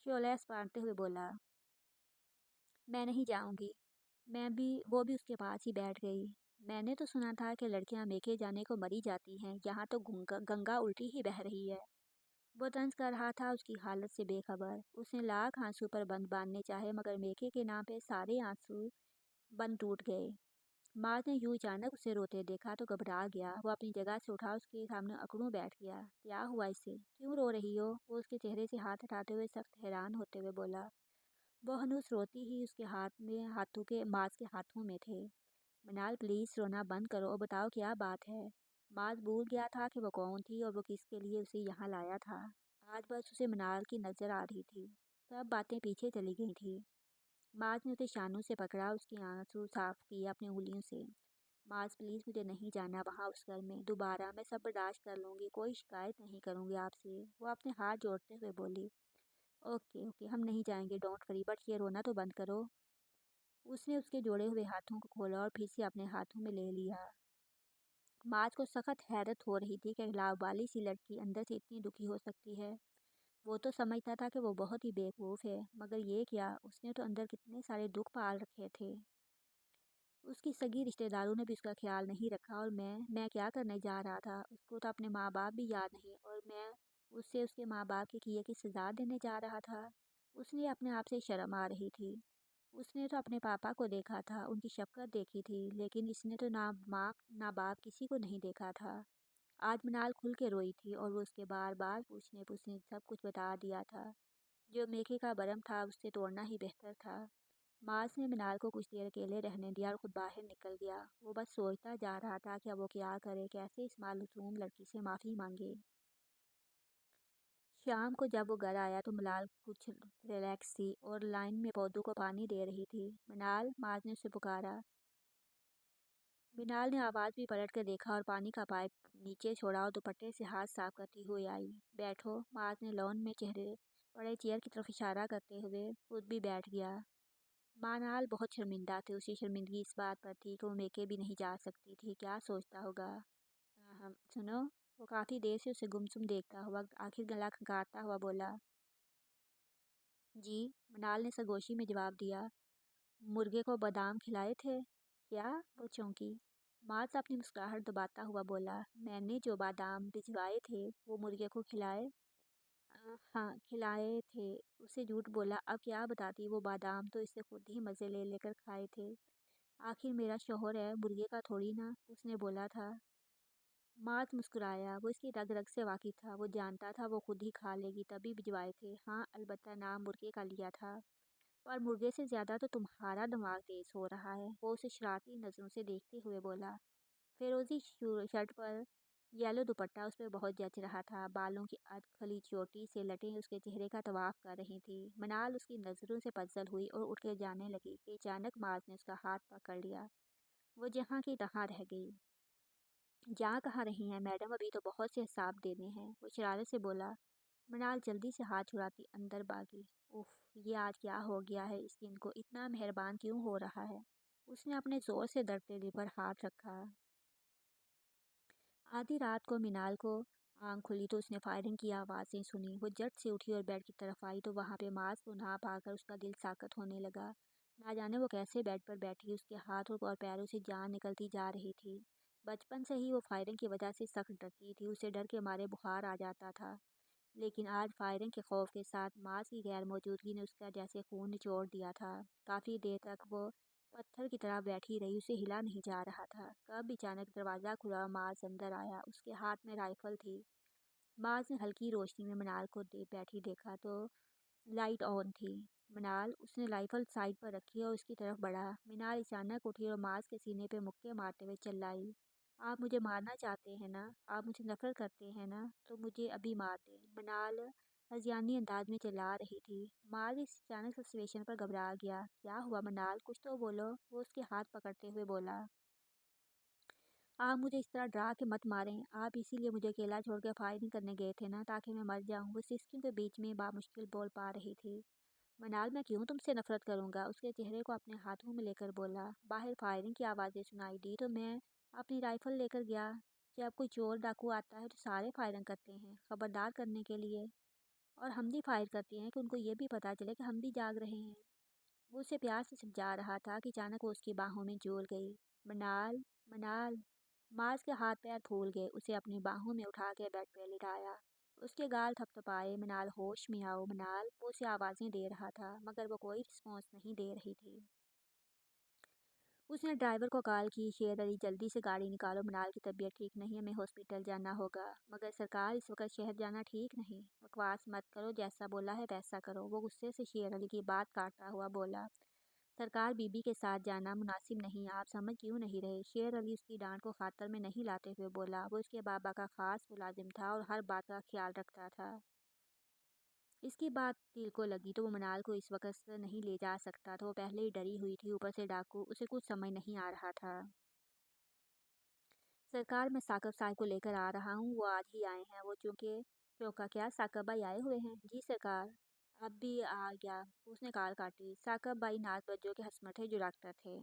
शोलैस बांधते हुए बोला। मैं नहीं जाऊंगी। मैं भी वो भी उसके पास ही बैठ गई। मैंने तो सुना था कि लड़कियां मेके जाने को मरी जाती हैं, यहाँ तो गंगा गंगा उल्टी ही बह रही है। वो तंज कर रहा था उसकी हालत से बेखबर। उसने लाख आंसू पर बंद बांधने चाहे, मगर मेके के नाम पे सारे आंसू बंद टूट गए। माँ ने यूं अचानक उसे रोते देखा तो घबरा गया। वो अपनी जगह से उठा उसके सामने अकड़ों बैठ गया। क्या हुआ इसे? क्यों रो रही हो? वो उसके चेहरे से हाथ हटाते हुए सख्त हैरान होते हुए बोला। वो हनूस रोती ही उसके हाथ में हाथों के माज के हाथों में थे। मनाल प्लीज़ रोना बंद करो और बताओ क्या बात है। माज भूल गया था कि वो कौन थी और वो किसके लिए उसे यहाँ लाया था। आज बस उसे मनाल की नज़र आ रही थी। सब बातें पीछे चली गई थी। माज ने उसे शानों से पकड़ा, उसकी आंसू साफ किए अपनी उंगलियों से। माज प्लीज़, मुझे नहीं जाना वहाँ उस घर में दोबारा। मैं सब बर्दाश्त कर लूँगी, कोई शिकायत नहीं करूँगी आपसे। वो अपने हाथ जोड़ते हुए बोली। ओके ओके, हम नहीं जाएंगे, डोंट वरी, बट ये रोना तो बंद करो। उसने उसके जोड़े हुए हाथों को खोला और फिर से अपने हाथों में ले लिया। माज को सख्त हैरत हो रही थी कि लावाली सी लड़की अंदर से इतनी दुखी हो सकती है। वो तो समझता था कि वो बहुत ही बेवकूफ़ है, मगर ये क्या, उसने तो अंदर कितने सारे दुख पाल रखे थे। उसकी सगी रिश्तेदारों ने भी उसका ख्याल नहीं रखा, और मैं क्या करने जा रहा था? उसको तो अपने माँ बाप भी याद नहीं, और मैं उससे उसके माँ बाप के किए की सज़ा देने जा रहा था। उसने अपने आप से शर्म आ रही थी। उसने तो अपने पापा को देखा था, उनकी शफ़क़त देखी थी, लेकिन इसने तो ना माँ ना बाप किसी को नहीं देखा था। आज मनाल खुल के रोई थी और वो उसके बार बार पूछने पूछने सब कुछ बता दिया था। जो मेखे का भरम था उससे तोड़ना ही बेहतर था। मार्स ने मिनाल को कुछ देर अकेले रहने दिया और खुद बाहर निकल गया। वो बस सोचता जा रहा था कि अब वो क्या करे, कैसे इस मासूम लड़की से माफ़ी मांगे। शाम को जब वो घर आया तो मिनाल कुछ रिलैक्स थी और लाइन में पौधों को पानी दे रही थी। मिनाल, मार्स ने उसे पुकारा। मिनाल ने आवाज़ भी पलट कर देखा और पानी का पाइप नीचे छोड़ा और दुपट्टे से हाथ साफ करती हुई आई। बैठो। मार्स ने लॉन में चेहरे पड़े चेयर की तरफ इशारा करते हुए खुद भी बैठ गया। मानाल बहुत शर्मिंदा थे। उसी शर्मिंदगी इस बात पर थी कि वो मेके भी नहीं जा सकती थी। क्या सोचता होगा? हम सुनो। वो काफ़ी देर से उसे गुमसुम देखता हुआ आखिर गला खंगारता हुआ बोला, जी। मनाल ने सरगोशी में जवाब दिया, मुर्गे को बादाम खिलाए थे क्या? वो चौंकी। मार्स अपनी मुस्कुराहट दबाता हुआ बोला, मैंने जो बादाम भिजवाए थे वो मुर्गे को खिलाए। हाँ, खिलाए थे। उसे झूठ बोला। अब क्या बताती, वो बादाम तो इसे खुद ही मज़े ले लेकर खाए थे। आखिर मेरा शौहर है, मुर्गे का थोड़ी ना, उसने बोला था। मार्च मुस्कुराया। वो इसकी रग रग से वाकिफ था। वो जानता था वो खुद ही खा लेगी, तभी भिजवाए थे। हाँ, अलबत्ता नाम मुर्गे का लिया था। पर मुर्गे से ज़्यादा तो तुम्हारा दिमाग तेज हो रहा है, वो उसे शरारती नज़रों से देखते हुए बोला। फिरोजी शर्ट पर येलो दुपट्टा उस पर बहुत जच रहा था। बालों की अधखली चोटी से लटें उसके चेहरे का तवाफ कर रही थी। मनाल उसकी नज़रों से पजल हुई और उठ कर जाने लगी कि अचानक मार्च ने उसका हाथ पकड़ लिया। वो जहाँ की तहाँ रह गई। जहाँ कहाँ रही हैं मैडम, अभी तो बहुत से हिसाब देने हैं, वो शरारत से बोला। मनाल जल्दी से हाथ छुड़ाती अंदर भागी। उफ, ये आज क्या हो गया है, इस दिन को इतना मेहरबान क्यों हो रहा है? उसने अपने जोर से दर्दे दिल पर हाथ रखा। आधी रात को मिनाल को आंख खुली तो उसने फायरिंग की आवाज़ें सुनी। वो झट से उठी और बेड की तरफ आई तो वहाँ पे मास पुनः पाकर उसका दिल साकत होने लगा। ना जाने वो कैसे बेड पर बैठी, उसके हाथों और पैरों से जान निकलती जा रही थी। बचपन से ही वो फायरिंग की वजह से सख्त डरती थी। उसे डर के मारे बुखार आ जाता था। लेकिन आज फायरिंग के खौफ के साथ मास की गैर मौजूदगी ने उसका जैसे खून निचोड़ दिया था। काफ़ी देर तक वो पत्थर की तरह बैठी रही, उसे हिला नहीं जा रहा था। कब अचानक दरवाज़ा खुला और मास अंदर आया। उसके हाथ में राइफल थी। मास ने हल्की रोशनी में मनाल को बैठी देखा तो लाइट ऑन थी। मनाल, उसने राइफल साइड पर रखी और उसकी तरफ बढ़ा। मीनाल अचानक उठी और मास के सीने पे मुक्के मारते हुए चिल्लाई, आप मुझे मारना चाहते हैं ना? आप मुझे नफरत करते हैं ना? तो मुझे अभी मार दें। मनाल हजियानी अंदाज में चिल्ला रही थी। माल इस अचानक सिचुएशन पर घबरा गया। क्या हुआ मनाल, कुछ तो बोलो, वो उसके हाथ पकड़ते हुए बोला। आप मुझे इस तरह डरा के मत मारें। आप इसीलिए मुझे अकेला छोड़ के फायरिंग करने गए थे ना, ताकि मैं मर जाऊं। वो सिसकियों के बीच में बामुश्किल बोल पा रही थी। मनाल, मैं क्यों तुमसे नफरत करूंगा? उसके चेहरे को अपने हाथों में लेकर बोला। बाहर फायरिंग की आवाज़ें सुनाई दी तो मैं अपनी राइफल लेकर गया। जब कोई चोर डाकू आता है तो सारे फायरिंग करते हैं, खबरदार करने के लिए। और हम भी फायर करते हैं कि उनको ये भी पता चले कि हम भी जाग रहे हैं। वो उसे प्यार से समझा रहा था कि अचानक वो उसकी बाहों में झूल गई। मनाल, मनाल। मार्स के हाथ पैर फूल गए। उसे अपनी बाहों में उठा के बेड पे लिटाया। उसके गाल थपथपाए। मनाल, होश में आओ मनाल। वो उसे आवाज़ें दे रहा था मगर वो कोई रिस्पॉन्स नहीं दे रही थी। उसने ड्राइवर को कॉल की, शेर अली जल्दी से गाड़ी निकालो, मनाल की तबीयत ठीक नहीं है, हमें हॉस्पिटल जाना होगा। मगर सरकार, इस वक्त शहर जाना ठीक नहीं। बकवास मत करो, जैसा बोला है वैसा करो, वो गुस्से से शेर अली की बात काटता हुआ बोला। सरकार, बीबी के साथ जाना मुनासिब नहीं, आप समझ क्यों नहीं रहे? शेर अली उसकी डांट को खातर में नहीं लाते हुए बोला। वो उसके बाबा का खास मुलाजिम था और हर बात का ख्याल रखता था। इसकी बात दिल को लगी तो वो मनाल को इस वक्त से नहीं ले जा सकता था। वो पहले ही डरी हुई थी, ऊपर से डाकू, उसे कुछ समझ नहीं आ रहा था। सरकार, मैं साकब साहब को लेकर आ रहा हूँ, वो आज ही आए हैं। वो चूँकि चौंका। क्या साकब भाई आए हुए हैं? जी सरकार। अब भी आ गया। उसने कॉल काटी। साकब भाई नाज बज्जो के हस्बैंड थे, जो डॉक्टर थे।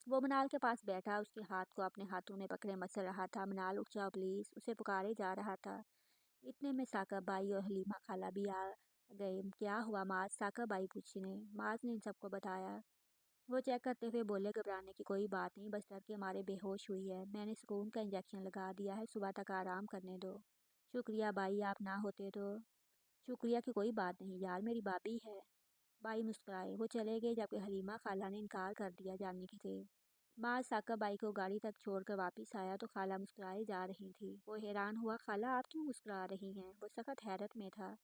वो मनाल के पास बैठा उसके हाथ को अपने हाथों में पकड़े मसल रहा था। मनाल, उठ जाओ प्लीज़, उसे पुकारे जा रहा था। इतने में साकब बाई और हलीमा खाला भी आ गए। क्या हुआ माज? साकब बाई पूछने। माज ने इन सबको बताया। वो चेक करते हुए बोले, घबराने की कोई बात नहीं, बस डर के मारे बेहोश हुई है। मैंने सुकून का इंजेक्शन लगा दिया है, सुबह तक आराम करने दो। शुक्रिया बाई, आप ना होते तो। शुक्रिया की कोई बात नहीं यार, मेरी भाभी है। बाई मुस्कुराए। वो चले गए जबकि हलीमा खाला ने इनकार कर दिया जाने के थे। माँ साका बाई को गाड़ी तक छोड़कर वापस आया तो खाला मुस्कुराए जा रही थी। वो हैरान हुआ, खाला आप क्यों मुस्कुरा रही हैं? वो सख्त हैरत में था।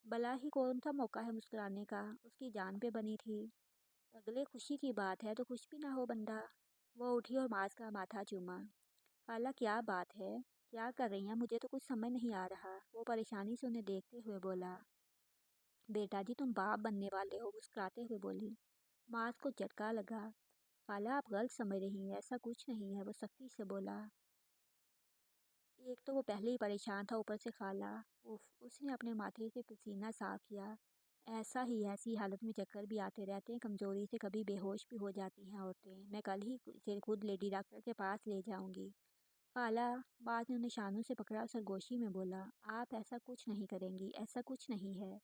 भला ही कौन सा मौका है मुस्कुराने का, उसकी जान पे बनी थी। अगले खुशी की बात है तो कुछ भी ना हो बंदा। वो उठी और मास का माथा चूमा। खाला क्या बात है, क्या कर रही हैं? मुझे तो कुछ समझ नहीं आ रहा। वो परेशानी से उन्हें देखते हुए बोला। बेटा जी, तुम बाप बनने वाले हो, मुस्कुराते हुए बोली। मास को झटका लगा। खाला, आप गलत समझ रही हैं, ऐसा कुछ नहीं है, वो सख्ती से बोला। एक तो वो पहले ही परेशान था, ऊपर से खाला। उफ, उसने अपने माथे से पसीना साफ किया। ایسی حالت میں چکر بھی آتے رہتے ہیں، کمزوری سے کبھی بے ہوش بھی ہو جاتی ہیں عورتیں۔ میں کل ہی سے خود لیڈی ڈاکٹر کے پاس لے جاؤں گی۔ خالہ، بعد نے انہیں شانوں سے پکڑا اور سرگوشی میں بولا، آپ ایسا کچھ نہیں کریں گی، ایسا کچھ نہیں ہے۔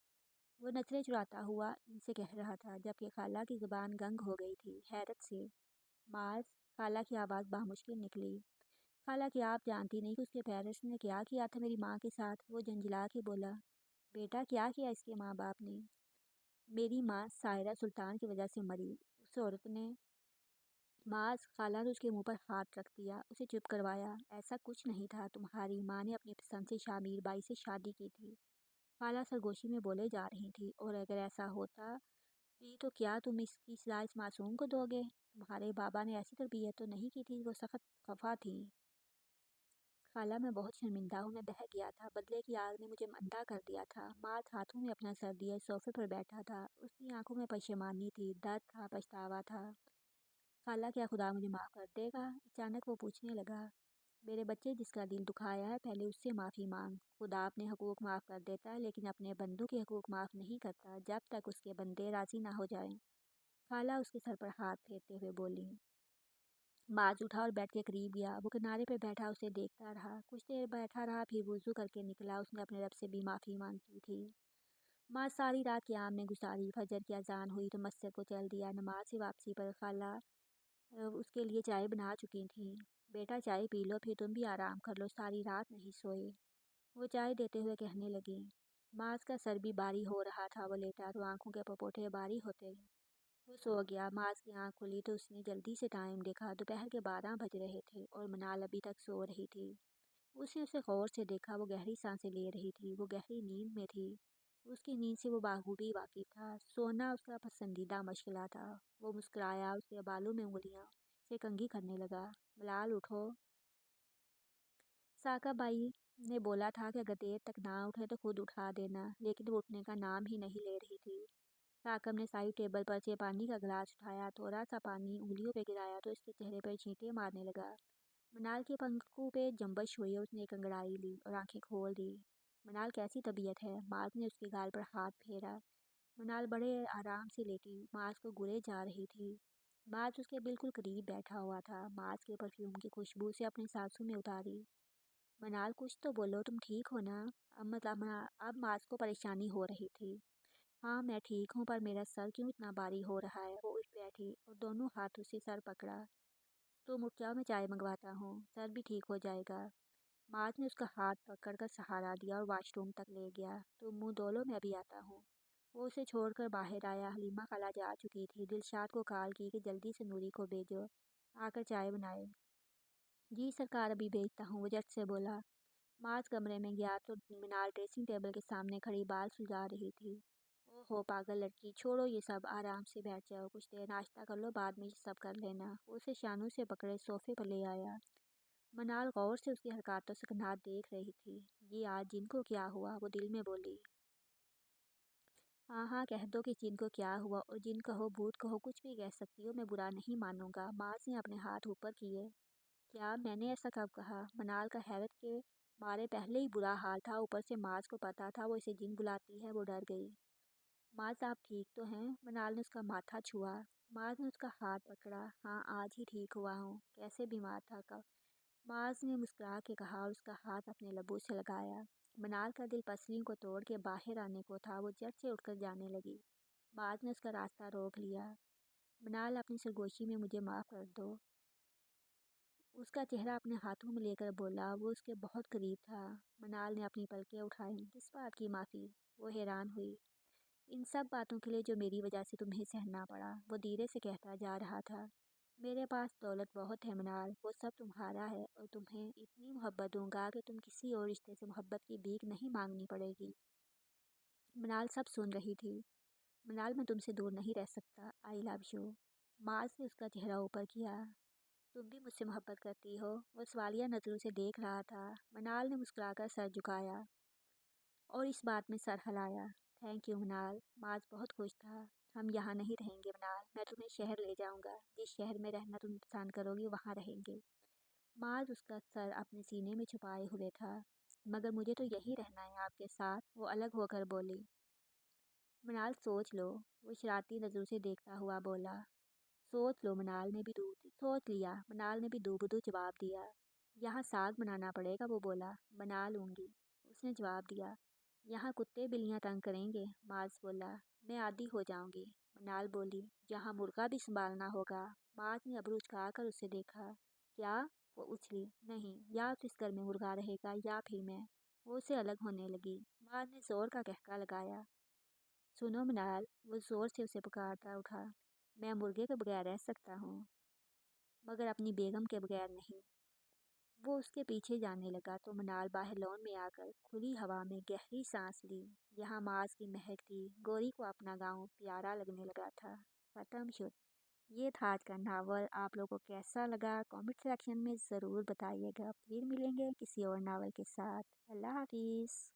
وہ نظریں چراتا ہوا ان سے کہہ رہا تھا، جبکہ خالہ کی زبان گنگ ہو گئی تھی حیرت سے۔ معاذ! خالہ کی آواز بامشکل نکلی۔ خالہ، کیا آپ جانتی نہیں کہ اس کے پیرنٹس نے کیا کیا تھا میری ماں کے ساتھ؟ وہ جھنجھلا کے بولا۔ بیٹا، کیا کیا اس کے ماں باپ نے؟ میری ماں سائرہ سلطان کی وجہ سے مری، اس عورت نے۔ معاذ! خالہ نے اس کے منہ پر ہاتھ رکھ دیا، اسے چپ کروایا۔ ایسا کچھ نہیں تھا، تمہاری ماں نے اپنی پسند سے شامیر بائی سے شادی کی تھی۔ خالہ سرگوشی میں بولے جا رہی تھی، اور اگر ایسا ہوتا بھی تو کیا تم اس کی سزا اس معصوم کو دو گے؟ تمہارے بابا نے ایسی تربیت تو نہیں کی تھی، وہ سخت خفا تھیں۔ خالہ، میں بہت شرمندہ ہوں، میں بہک گیا تھا، بدلے کی آگ نے مجھے اندھا کر دیا تھا۔ معاذ ہاتھوں میں اپنا سر لیے صوفے پر بیٹھا تھا، اس کی آنکھوں میں پشیمانی تھی، درد تھا، پچھتاوا تھا۔ خالہ، کیا خدا مجھے معاف کر دے گا؟ اچانک وہ پوچھنے لگا۔ میرے بچے، جس کا دل دکھایا ہے پہلے اس سے معافی مانگ۔ خدا اپنے حقوق معاف کر دیتا ہے، لیکن اپنے بندوں کے حقوق معاف نہیں کرتا جب تک اس کے بندے راضی نہ ہو جائیں۔ خالہ اس کے سر پر ہاتھ پھیرتے ہوئے بولی۔ معاذ اٹھا اور بیٹھ کے قریب گیا، وہ کنارے پہ بیٹھا اسے دیکھتا رہا، کچھ دیر بیٹھا رہا، پھر وضو کر کے نکلا۔ اس نے اپنے رب سے بھی معافی مانگی تھی۔ معاذ ساری رات قیام میں گزاری، فجر کی اذان ہوئی تو مسجد کو چل دیا۔ نماز سے واپسی پر خالہ اس کے لیے چائے بنا چکی تھیں۔ بیٹا، چائے پی لو، پھر تم بھی آرام کر لو، ساری رات نہیں سوئے، وہ چائے دیتے ہوئے کہنے لگی۔ معاذ کا سر بھی باری ہو رہا تھا، وہ لیٹا تو آنکھوں کے پپوٹے باری ہوتے گئے۔ وہ سو گیا۔ معاذ کی آنکھ کھلی تو اس نے جلدی سے ٹائم دیکھا، دوپہر کے 12 بج رہے تھے اور منال ابھی تک سو رہی تھی۔ اس نے اسے غور سے دیکھا، وہ گہری سانسیں لے رہی تھی، وہ گہری نیند میں تھی۔ اس کی نیند سے وہ بخوبی واقف تھا، سونا اس کا پسندیدہ مشغلہ تھا۔ وہ مسکرایا، اس کے بالوں میں انگلیاں سے کنگھی کرنے لگا۔ ملال، اٹھو۔ ثاقب بائی نے بولا تھا کہ اگر دیر تک نہ اٹھے تو خود اٹھا دینا، لیکن وہ اٹھنے کا نام ہی نہیں لے رہی تھی۔ ثاقب نے سائڈ ٹیبل پر سے پانی کا گلاس اٹھایا، تھوڑا سا پانی انگلیوں پہ گرایا تو اس کے چہرے پر چھینٹے مارنے لگا۔ منال کے پنکھوں پہ جنبش ہوئی اور اس نے ایک انگڑائی لی اور آنکھیں کھول دی۔ منال، کیسی طبیعت ہے؟ معاذ نے اس کے گال پر ہاتھ پھیرا۔ منال بڑے آرام سے لیٹی معاذ کو گرے جا رہی تھی۔ معاذ اس کے بالکل قریب بیٹھا ہوا تھا، معاذ کے پرفیوم کی خوشبو سے اپنے سانسوں میں اتاری۔ منال، کچھ تو بولو، تم ٹھیک ہو نا؟ اب معاذ کو پریشانی ہو رہی تھی۔ ہاں، میں ٹھیک ہوں، پر میرا سر کیوں اتنا باری ہو رہا ہے؟ وہ اٹھ بیٹھی اور دونوں ہاتھوں سے سر پکڑا۔ تم اٹھ جاؤ، میں چائے منگواتا ہوں، سر بھی ٹھیک ہو جائے گا۔ معاذ نے اس کا ہاتھ پکڑ کر سہارا دیا اور واش روم تک لے گیا۔ تم منہ دھو لو، میں ابھی آتا ہوں۔ وہ اسے چھوڑ کر باہر آیا۔ حلیمہ خالہ جا چکی تھی۔ دلشاد کو کال کی کہ جلدی سے نوری کو بھیجو، آ کر چائے بنائے۔ جی سرکار، ابھی بھیجتا ہوں، وہ جھٹ سے بولا۔ معاذ کمرے میں گیا تو منال ڈریسنگ ٹیبل کے سامنے کھڑی بال سلجھا رہی تھی۔ او ہو پاگل لڑکی، چھوڑو یہ سب، آرام سے بیٹھ جاؤ، کچھ دیر ناشتہ کر لو، بعد میں یہ سب کر لینا۔ وہ اسے شانوں سے پکڑے صوفے پر لے آیا۔ منال غور سے اس کی حرکات و سکنات دیکھ رہی تھی۔ یہ آج جن کو کیا ہوا؟ وہ دل میں بولی۔ ہاں ہاں، کہہ دو کہ جن کو کیا ہوا، اور جن کہو، بھوت کہو، کچھ بھی کہہ سکتی ہو، میں برا نہیں مانوں گا۔ معاذ نے اپنے ہاتھ اوپر کیے۔ کیا میں نے ایسا کب کہا؟ منال کا حیرت کے مارے پہلے ہی برا حال تھا، اوپر سے معاذ کو پتا تھا وہ اسے جن بلاتی ہے، وہ ڈر گئی۔ معاذ، آپ ٹھیک تو ہیں؟ منال نے اس کا ماتھا چھوا۔ معاذ نے اس کا ہاتھ پکڑا۔ ہاں، آج ہی ٹھیک ہوا ہوں۔ کیسے بیمار تھا کب؟ معاذ نے مسکرا کے کہا اور اس کا ہاتھ اپنے لبوں سے لگایا۔ منال کا دل پسلیوں کو توڑ کے باہر آنے کو تھا، وہ جھٹ سے اٹھ کر جانے لگی۔ معاذ نے اس کا راستہ روک لیا۔ منال، اپنی سرگوشی میں مجھے معاف کر دو۔ اس کا چہرہ اپنے ہاتھوں میں لے کر بولا۔ وہ اس کے بہت قریب تھا۔ منال نے اپنی پلکیں اٹھائیں۔ کس بات کی معافی؟ وہ حیران ہوئی۔ ان سب باتوں کے لیے جو میری وجہ سے تمہیں سہنا پڑا، وہ دھیرے سے کہتا جا رہا تھا۔ میرے پاس دولت بہت ہے منال، وہ سب تمہارا ہے، اور تمہیں اتنی محبت دوں گا کہ تم کسی اور رشتے سے محبت کی بھیک نہیں مانگنی پڑے گی۔ منال سب سن رہی تھی۔ منال، میں تم سے دور نہیں رہ سکتا، آئی لو یو۔ معاذ نے اس کا چہرہ اوپر کیا۔ تم بھی مجھ سے محبت کرتی ہو؟ وہ سوالیہ نظروں سے دیکھ رہا تھا۔ منال نے مسکرا کر سر جھکایا اور اس بات میں سر ہلایا۔ تھینک یو منال۔ معاذ بہت خوش تھا۔ ہم یہاں نہیں رہیں گے منال، میں تمہیں شہر لے جاؤں گا، جس شہر میں رہنا تم پسند کرو گی وہاں رہیں گے۔ معاذ اس کا سر اپنے سینے میں چھپائے ہوئے تھا۔ مگر مجھے تو یہی رہنا ہے آپ کے ساتھ، وہ الگ ہو کر بولی۔ منال सोच लो, वो शरारती नजरों से देखता हुआ बोला। सोच लो, मनाल ने भी सोच लिया, मनाल ने भी दूबदू जवाब दिया। यहाँ साग बनाना पड़ेगा, वो बोला। बना लूंगी, उसने जवाब दिया। यहाँ कुत्ते बिल्लियाँ तंग करेंगे, मार्स बोला। मैं आदी हो जाऊंगी, मनाल बोली। यहाँ मुर्गा भी संभालना होगा। मार्स ने अबरू उचका कर उसे देखा। क्या? वो उछली। नहीं, या तो इस घर में मुर्गा रहेगा या फिर मैं। वो उसे अलग होने लगी। मार्स ने जोर का कहका लगाया। सुनो मनाल, वो जोर से उसे पुकारता उठा। मैं मुर्गे के बगैर रह सकता हूँ, मगर अपनी बेगम के बगैर नहीं। वो उसके पीछे जाने लगा तो मनाल बाहर लॉन में आकर खुली हवा में गहरी सांस ली। यहाँ मार्स की महक थी। गोरी को अपना गांव प्यारा लगने लगा था। खत्म शुभ। ये था आज का नावल। आप लोगों को कैसा लगा कमेंट सेक्शन में ज़रूर बताइएगा। फिर मिलेंगे किसी और नावल के साथ। अल्लाह हाफिज़।